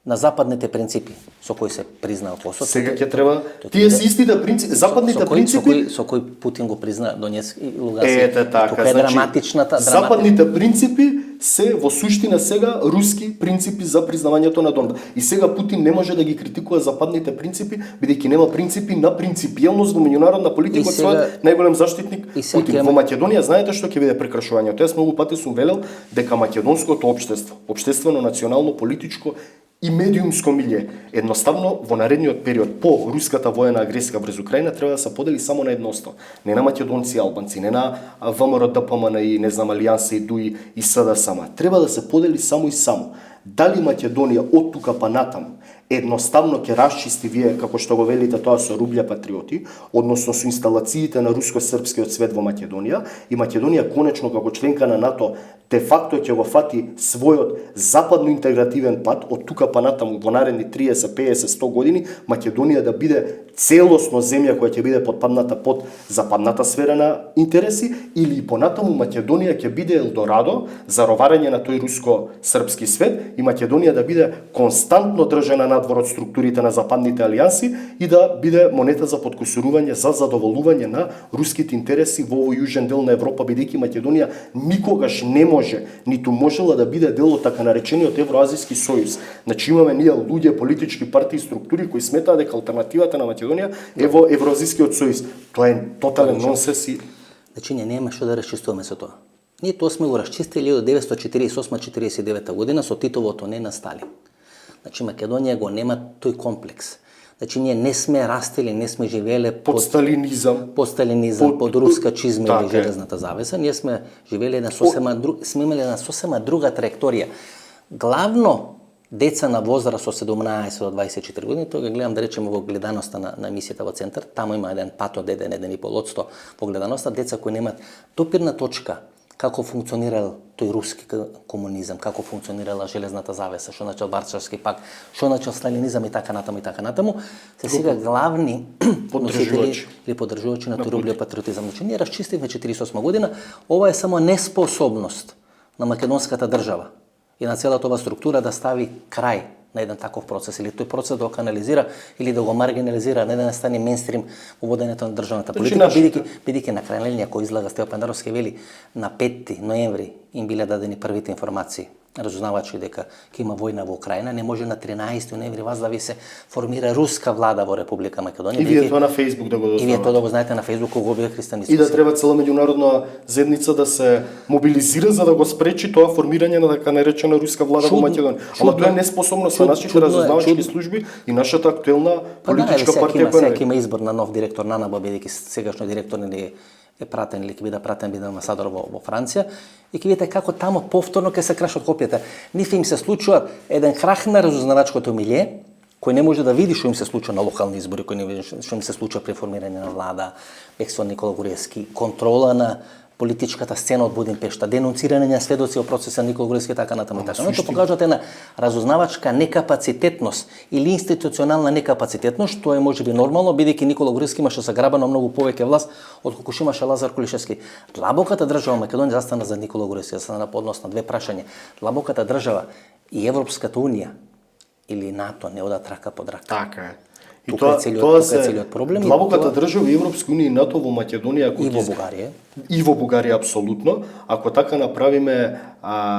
на западните принципи со кои се признава Косово, сега ќе треба тие се истите принципи, западните принципи со кои Путин го призна Донецк и Луганск. Ете така, тука е драматичната западните принципи се во суштина сега руски принципи за признавањето на Донбас. И сега Путин не може да ги критикува западните принципи, бидејќи нема принципи на принципиелност во меѓународна политика од својот најголем заштитник Путин. Во Македонија знаете што ќе биде прекршувањето. Јас многу пати сум велел дека македонското општество, општествено, национално, политичко и медиумско милје, едноставно во наредниот период по руската воена агресија врз Украина треба да се подели само на едно основа. Не на македонци и албанци, не на ВМРО, ДПМН и не знам Алијанса и ДУИ и СДСМ. Треба да се подели само и само. Дали Македонија од тука па натаму едноставно ќе расчисти вие, како што го велите тоа со рублја патриоти, односно со инсталациите на руско-српскиот свет во Македонија, и Македонија конечно како членка на НАТО де факто ќе го фати својот западно интегративен пат од тука па натаму во наредни 30, 50, 100 години, Македонија да биде целосно земја која ќе биде подпадната под западната сфера на интереси, или и понатаму Македонија ќе биде елдорадо за роварење на тој руско-српски свет и Македонија да биде константно држана надвор од структурите на западните алијанси и да биде монета за подкусурување за задоволување на руските интереси во овој јужен дел на Европа, бидејќи Македонија никогаш не може, ниту можела да биде дел од така наречениот Евроазијски сојуз. Значи имаме ние луѓе, политички партии, структури кои сметаат дека алтернативата на Македонија е во Евроазијскиот сојуз. Тоа е тотален нонсенс и Значи, ние нема што да расчистуваме со тоа. Ние тоа сме го расчистили од 1948-49 година со Титовото не на Сталин. Значи, Македонија го нема тој комплекс. Значи, ние не сме растели, не сме живееле под сталинизам, под руска чизма или железната завеса. Ние сме живееле на сме имале една сосема друга траекторија. Главно деца на возраст од 17 до 24 години, тоа го гледам да речеме во гледаноста на емисијата во Центар, таму има еден пат од 1,5% во гледаноста, деца кои немаат допирна точка како функционирал тој руски комунизам, како функционирала железната завеса, што значи Варшавски пакт, што значи сталинизам и така натаму, се сега главни носители или поддржувачи на тој рублев патриотизам. Значи ние расчистивме 48 година, ова е само неспособност на македонската држава и на целата ова структура да стави крај на еден таков процес, или тој процес да го канализира, или да го маргинализира, не да не стане мейнстрим во водењето на државната политика, бидејќи на крај на линија кој излага Стево Пендаровски вели на 5 ноември им биле дадени првите информации разузнавачи дека ќе има војна во Украина, не може на 13 ноември вас да ви се формира руска влада во Република Македонија. И вие тоа на Facebook да го дознавате. И вие тоа да го знаете на Facebook кога бие христијански. И да треба цела меѓународна заедница да се мобилизира за да го спречи тоа формирање на така наречена руска влада во Македонија. Ама тоа е неспособност на нашите разузнавачки служби и нашата актуелна политичка партија која сега има избор на нов директор на НАБА, бидејќи сегашниот директор е пратен или ќе биде пратен биде амбасадор во Франција и ќе видите како таму повторно ќе се крашат копијата. Ниф им се случува еден крах на разузнавачкото милје кој не може да види што им се случува на локални избори, кој не види што им се случува при формирање на влада, бегство на Никола Груевски, контрола на политичката сцена од Будимпешта, денунцирање на сведоци во процеса на Никола Груевски така натаму и така. Но тоа покажува една разузнавачка некапацитетност или институционална некапацитетност, што е можеби нормално бидејќи Никола Груевски имаше заграбено многу повеќе власт отколку имаше Лазар Кулишевски. Длабоката држава Македонија застана за Никола Груевски, застана по однос на две прашања. Длабоката држава и Европската унија или НАТО не одат рака под рака. Така е. И тоа е целиот проблем. Длабоката држава и Европска унија и НАТО во Македонија и во Бугарија. И во Бугарија апсолутно. Ако така направиме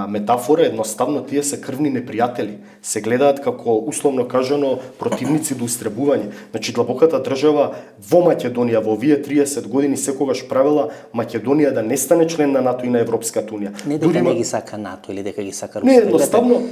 метафора, едноставно тие се крвни непријатели. Се гледаат како условно кажано противници до истребување. Значи длабоката држава во Македонија во овие 30 години секогаш правила Македонија да не стане член на НАТО и на Европската унија. Не дека не ги сака НАТО или дека ги сака Русија. Не, едноставно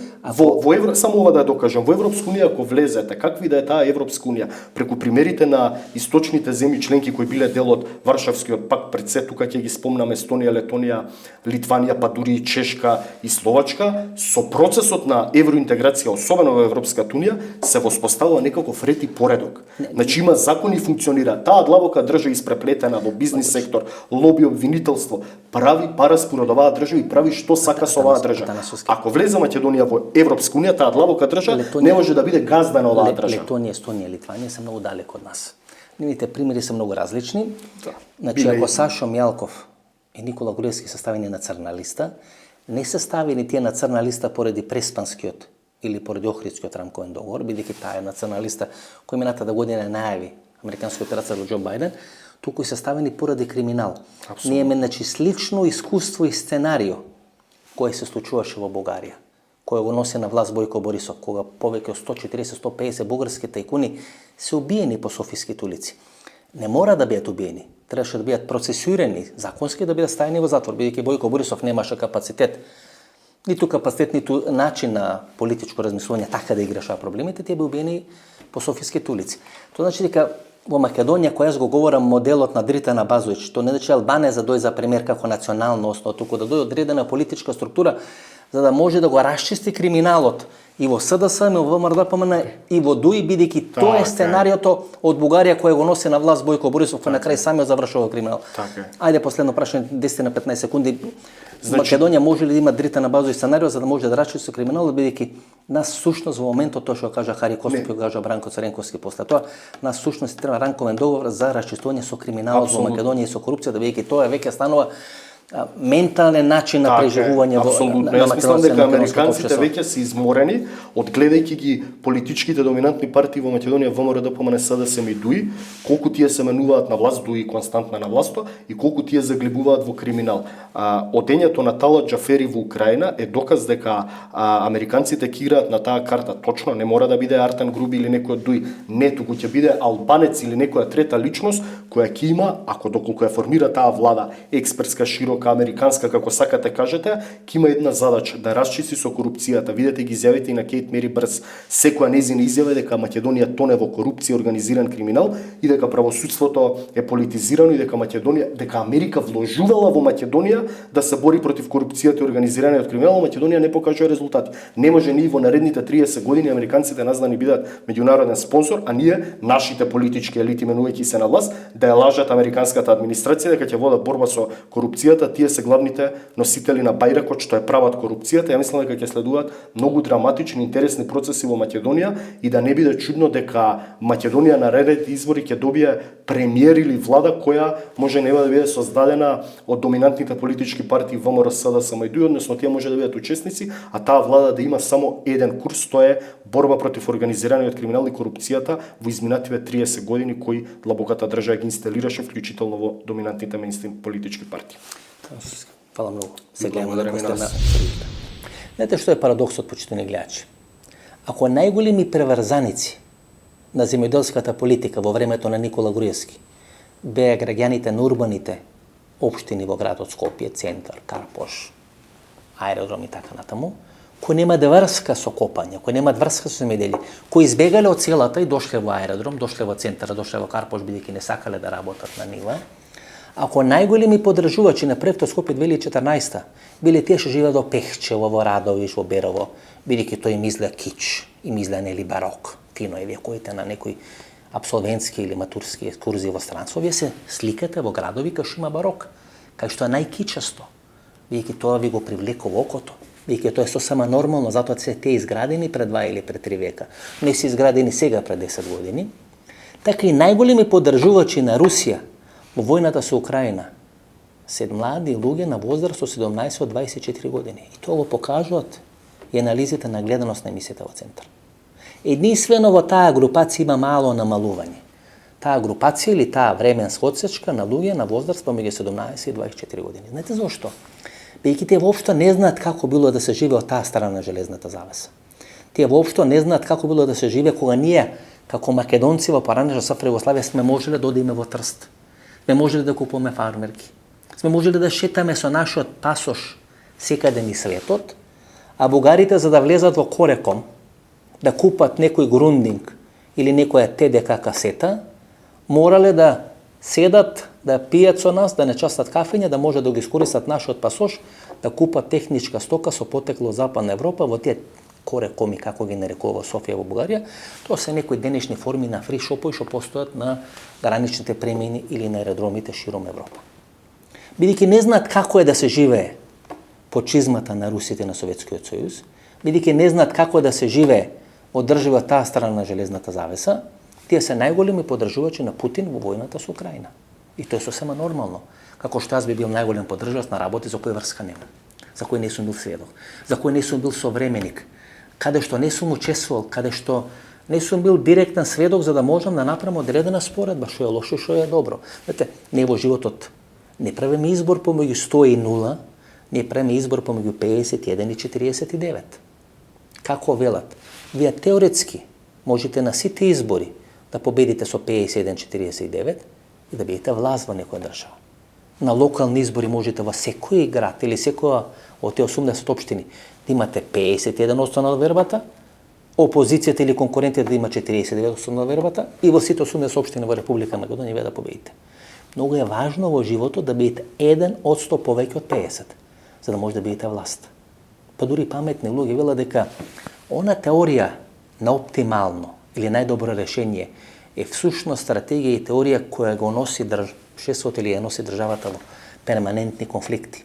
само ова да докажам, во Европска унија ако влезете, какви да е таа Европска унија, преку примерите на источните земји членки кои биле дел од Варшавскиот пакт, пред се тука ќе ги спомнаме Естонија, Летонија, Литванија, па дури и Чешка и Словачка, со процесот на евроинтеграција, особено во Европската унија, се воспоставува некаков ред и поредок. Значи има закони функционира. Таа длабока држава испреплетена во бизнис сектор, лоби, обвинителство, прави параспон од оваа држава и прави што сака со оваа држава. Ако влезе Македонија во Европска унија, таа длабока држава не може да биде газда на оваа држава. Летонија, Естонија, Литванија се многу далеко од нас. Нивните примери се многу различни. Значи, ако Сашо Мјалков и Никола Груевски се ставени на црна листа, не се ставени тие на црна листа поради Преспанскиот или поради Охридскиот рамковен договор, бидејќи таа е на црна листа кој минатата година најави американскиот председател Џо Бајден, туку и се ставени поради криминал. Ние имаме значи слично искуство и сценарио кој се случуваше во Бугарија, кој го носи на власт Бојко Борисов, кога повеќе од 140-150 бугарски тајкуни се убиени по софиските улици. Не мора да бидат убиени, требаше да бидат процесуирани, законски да бидат ставени во затвор, бидејќи Бојко Борисов немаше капацитет, ниту капацитет, ниту начин на политичко размислување така да ги решава проблемите, тие беа убиени по софиските улици. Тоа значи дека во Македонија, која јас го говорам моделот на Дритана Базоvić, тоа не значи Албанија за дојде за премиер како национална основа, туку да дојде одредена политичка структура за да може да го расчисти криминалот и во СДСМ, и во ВМРО-ДПМН, и во ДУИ, бидејќи тоа е сценариото од Бугарија која го носи на власт Бојко Борисов, кој на крај самиот завршува криминал. Ајде последно прашање, 10 на 15 секунди. Македонија може ли да има дритана базови сценарио за да може да расчисти криминалот, бидејќи нас сушност во моментот тоа што кажа Хари Костов и кажа Бранко Царенковски после тоа, нас сушност треба ранковен договор за расчистување со криминалот во Македонија и со корупцијата, бидејќи тоа веќе станува ментален начин на преживување во Јас мислам дека американците веќе се изморени од гледајќи ги политичките доминантни партии во Македонија, ВМРО, ДПМН, СДСМ и ДУИ, колку тие се менуваат на власт, ДУИ константно на власт, и колку тие заглибуваат во криминал. Одењето на Талат Џафери во Украина е доказ дека американците ќе играат на таа карта точно, не мора да биде Артан Груби или некој од ДУИ, не, туку ќе биде албанец или некоја трета личност која ќе има, ако доколку ја формира таа влада, експертска, широка, американска, како сакате кажете, ќе има една задача да расчисти со корупцијата. Видете ги изјавите и на Кейт Мери Брс, секоја нејзина изјава е дека Македонија тоне во корупција, организиран криминал и дека правосудството е политизирано и дека дека Америка вложувала во Македонија да се бори против корупцијата и организираниот криминал, Македонија не покажува резултати. Не може ни во наредните 30 години американците нас да ни бидат меѓународен спонсор, а ние, нашите политички елити менувајќи се на власт, да ја лажат американската администрација дека ќе водат борба со корупцијата, тие се главните носители на бајракот што е прават корупцијата. Ја мислам дека ќе следуваат многу драматични, интересни процеси во Македонија и да не биде чудно дека Македонија на наредните избори ќе добие премиер или влада која може нема да биде создадена од доминантните политички партии ВМРО, СДСМ и ДУИ, односно тие може да бидат учесници, а таа влада да има само еден курс, тоа е борба против организираниот криминал и корупцијата во изминативе 30 години кои длабоката држава ги инсталираше, вклучително во доминантните мејнстрим политички партии. Фала многу. Се гледаме на на Знаете што е парадоксот, почитувани гледачи? Ако најголеми преврзаници на земјоделската политика во времето на Никола Груевски беа граѓаните на урбаните општини во градот Скопје, центар, Карпош, аеродром и така натаму, кои немаат врска со копање, кои немаат врска со земјоделие, кои избегале од селата и дошле во аеродром, дошле во центар, дошле во Карпош, бидејќи не сакале да работат на нива. Ако најголеми поддржувачи на проектот Скопје 2014 биле тие што живеат во Пехчево, во Радовиш, во Берово, бидејќи тој им изгледа кич, им изгледа нели барок, фино е вековите на некои апсолвентски или матурски екскурзии во странство, вие се сликате во градови кај што има барок, кај што е најкичасто, бидејќи тоа ви го привлекува окото, бидејќи тоа е сосема нормално, затоа се тие изградени пред 2 или пред 3 века, не се изградени сега пред 10 години. Така и најголеми поддржувачи на Русија во војната со Украина се млади луѓе на возраст од 17 до 24 години. И тоа го покажуваат и анализите на гледаност на емисијата во центар. Единствено во таа групација има мало намалување. Таа групација или таа временска одсечка на луѓе на возраст помеѓу 17 и 24 години. Знаете зошто? Бидејќи тие воопшто не знаат како било да се живее од таа страна на железната завеса. Тие воопшто не знаат како било да се живее кога ние, како македонци во поранешна СФР Југославија, сме можеле да одиме во Трст. Сме можеле да купуваме фармерки. Сме можеле да шетаме со нашиот пасош секаде низ светот, а бугарите за да влезат во Кореком, да купат некој грундинг или некоја ТДК касета, морале да седат, да пијат со нас, да не частат кафење, да може да ги искористат нашиот пасош, да купат техничка стока со потекло од Западна Европа во тие Корекоми, како ги нарекува Софија во Бугарија. Тоа се некои денешни форми на фри шопови што постојат на граничните премини или на аеродромите широм Европа. Бидејќи не знаат како е да се живее под чизмата на русите на Советскиот сојуз, бидејќи не знаат како е да се живее од држава таа страна на железната завеса, тие се најголеми поддржувачи на Путин во војната со Украина. И тоа е сосема нормално. Како што јас би бил најголем поддржувач на работи за кој врска нема, за кој не сум бил сведок, за кој не сум бил современик, каде што не сум учествувал, каде што не сум бил директен сведок за да можам да направам одредена споредба што е лошо, што е добро. Знаете, не во животот не правиме избор помеѓу 100 и 0, не правиме избор помеѓу 51 и 49. Како велат? Вие теоретски можете на сите избори да победите со 51-49 и да бидете власт во некоја држава. На локални избори можете во секој град или секоја од тие 80 општини да имате 51% на вербата, опозицијата или конкурентите да има 49% на вербата и во сите 80 општини во Република Македонија вие да победите. Многу е важно во животот да бидете 1% повеќе од 50, за да може да бидете власт. па дури паметни луѓе велат дека она теорија на оптимално или најдобро решение е всушност стратегија и теорија која го носи обществото или ја носи државата во перманентни конфликти.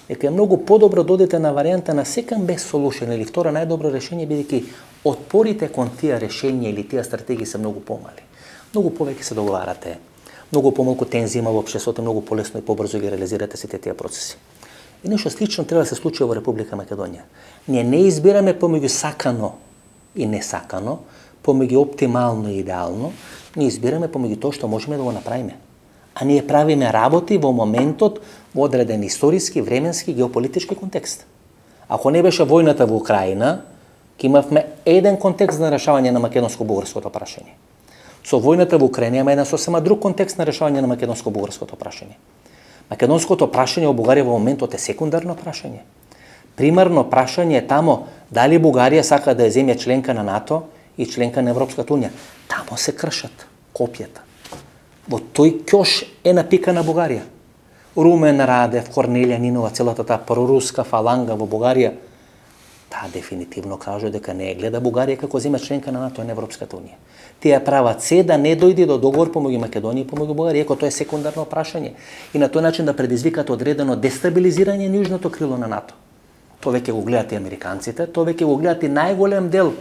Дека е многу подобро да одите на варијанта на second best solution или второ најдобро решение, бидејќи отпорите кон тие решенија или тие стратегии се многу помали. Многу повеќе се договарате, многу помалку тензија има во општеството, многу полесно и побрзо ги реализирате сите тие процеси. И нешто слично треба да се случи во Република Македонија. Ние не избираме помеѓу сакано и несакано, помеѓу оптимално и идеално, ние избираме помеѓу тоа што можеме да го направиме. А ние правиме работи во моментот во одреден историски, временски, геополитички контекст. Ако не беше војната во Украина, ќе имавме еден контекст на решавање на македонско-бугарското прашање. Со војната во Украина има еден сосема друг контекст на решавање на македонско-бугарското прашање. Македонското прашање во Бугарија во моментот е секундарно прашање. Примарно прашање е тамо дали Бугарија сака да ја земе членка на НАТО и членка на Европската унија. Тамо се кршат копјата. Во тој ќош е напикана Бугарија. Румен Радев, Корнелија Нинова, целата таа проруска фаланга во Бугарија, таа дефинитивно кажува дека не гледа Бугарија како земја членка на НАТО и на Европската унија. Тие прават се да не дојде до договор помеѓу Македонија и помеѓу Бугарија, иако тоа е секундарно прашање, и на тој начин да предизвикат одредено дестабилизирање на јужното крило на НАТО. Тоа веќе го гледат и американците, тоа веќе го гледат и најголем дел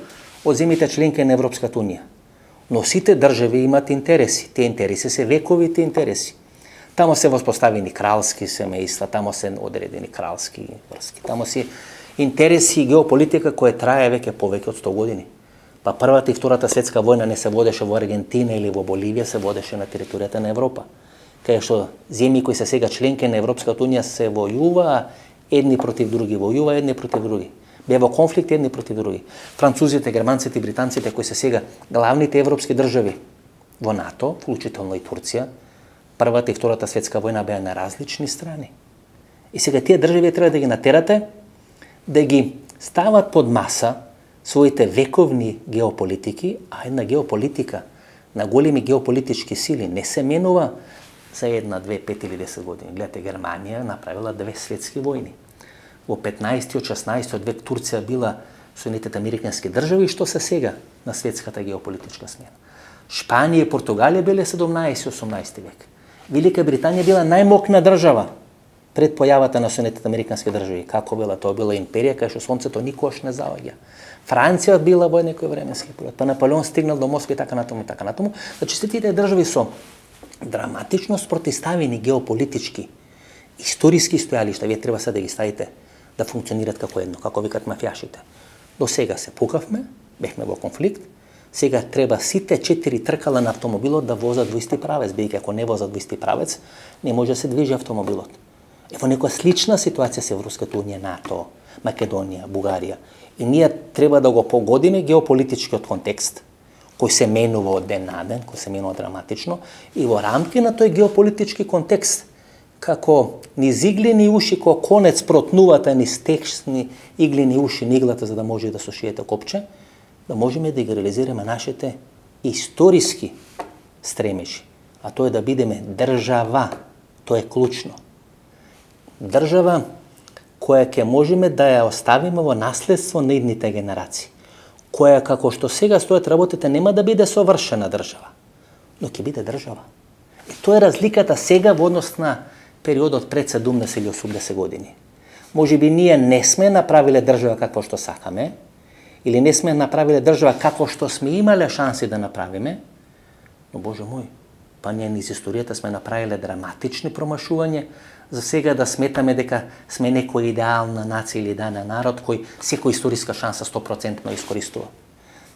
од земјите членки на Европската унија. Но сите држави имаат интереси. Тие интереси се вековите интереси. Тамо се воспоставени кралски семејства, тамо се одредени кралски врски, тамо се интереси и геополитика која трае веќе повеќе од 100 години. Па првата и втората светска војна не се водеше во Аргентина или во Боливија, се водеше на територијата на Европа. Кај што земји кои се сега членки на Европската унија се војува едни против други, војува едни против други. Бе во конфликт едни против други. Французите, германците и британците кои се сега главните европски држави во НАТО, вклучително и Турција, првата и втората светска војна беа на различни страни. И сега тие држави треба да ги натерате да ги стават под маса своите вековни геополитики, а една геополитика на големи геополитички сили не се менува за 1, 2, 5 или 10 години. Гледате, Германија направила 2 светски војни. Во 15 од 16 век Турција била Соединетите американски држави, што се сега на светската геополитичка смена. Шпанија и Португалија биле 17 и 18 век. Велика Британија била најмокна држава пред појавата на Соединетите американски држави. Како била? Тоа била империја кај што сонцето никош не заоѓа. Франција била во некој временски период, па Наполеон стигнал до Москва и така натаму и така натаму. Значи сите тие држави со драматично спротивставени геополитички, историски стојалишта, вие треба се да ги ставите да функционират како едно, како викат мафијашите. До сега се пукавме, бевме во конфликт, сега треба сите 4 тркала на автомобилот да возат во исти правец, бидејќи ако не возат во исти правец, не може да се движи автомобилот. Е во некоја слична ситуација се Европската унија, НАТО, Македонија, Бугарија. И ние треба да го погодиме геополитичкиот контекст, кој се менува од ден на ден, кој се менува драматично, и во рамки на тој геополитички контекст, како низ иглени уши, кој конец протнувате низ тексни иглени уши на иглата, за да може да сушиете копче, да можеме да ги реализираме нашите историски стремежи. А тоа е да бидеме држава, тоа е клучно. Држава која ќе можеме да ја оставиме во наследство на идните генерации, која како што сега стојат работите нема да биде совршена држава, но ќе биде држава. И тоа е разликата сега во однос на периодот пред 70 или 80 години. Може би ние не сме направиле држава како што сакаме, или не сме направиле држава како што сме имале шанси да направиме, но Боже мој, па ние низ историјата сме направиле драматични промашувања, за сега да сметаме дека сме некоја идеална нација или идеален народ кој секоја историска шанса 100% искористува.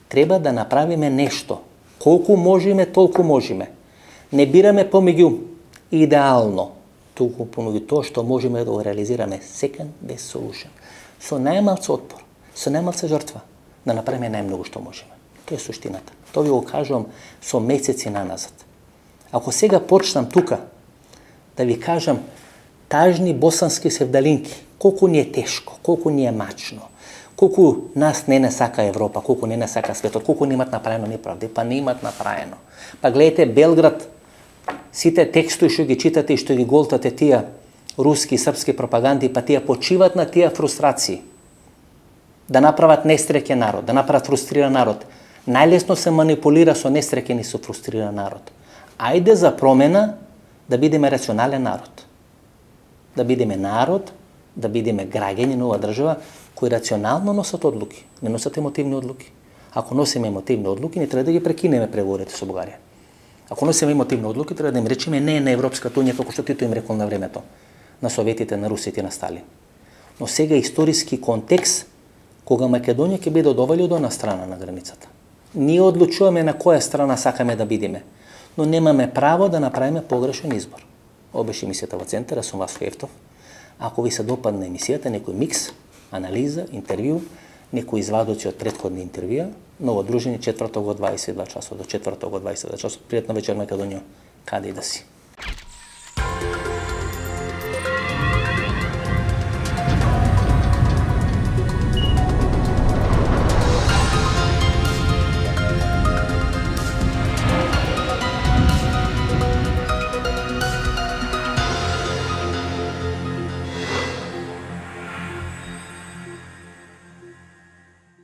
Треба да направиме нешто. Колку можеме, толку можеме. Не бираме помеѓу идеално, туку помеѓу тоа што можеме да го реализираме second best solution. Со најмалце отпор, со најмалце жртва, да направиме најмногу што можеме. Тоа е суштината. Тоа ви го кажувам со месеци наназад. Ако сега почнам тука да ви кажам тажни босански севдалинки, колку ни е тешко, колку ни е мачно, колку нас не сака Европа, колку не сака светот, колку не имат направено неправди, па не имат направено. Па гледате Белград, сите текстови што ги читате и што ги голтате тие руски и српски пропаганди, па тие почиват на тие фрустрации. да направат несреќен народ, да направат фрустриран народ. Најлесно се манипулира со несреќен и со фрустриран народ. Ајде за промена да бидеме рационален народ. Да бидеме народ, да бидеме граѓани на оваа држава кои рационално носат одлуки, не носат емотивни одлуки. Ако носиме емотивни одлуки, не треба да ги прекинеме преговорите со Бугарија. Ако носиме емотивни одлуки, треба да им речеме не на Европската унија, како што Тито им рекол на времето, на Советите, на Русите и на Сталин. Но сега историски контекст, кога Македонија ќе биде од ова или од она страна на границата. Ние одлучуваме на која страна сакаме да бидеме, но немаме право да направиме погрешен избор. Ова беше емисијата во Центар, сум Васко Евтов. Ако ви се допадне емисијата, некој микс, анализа, интервју, некои извадоци од претходни интервјуа, ново дружење четврток во 22 часот, до четврток во 22 часот. Пријатна вечер, Македонија, каде и да си.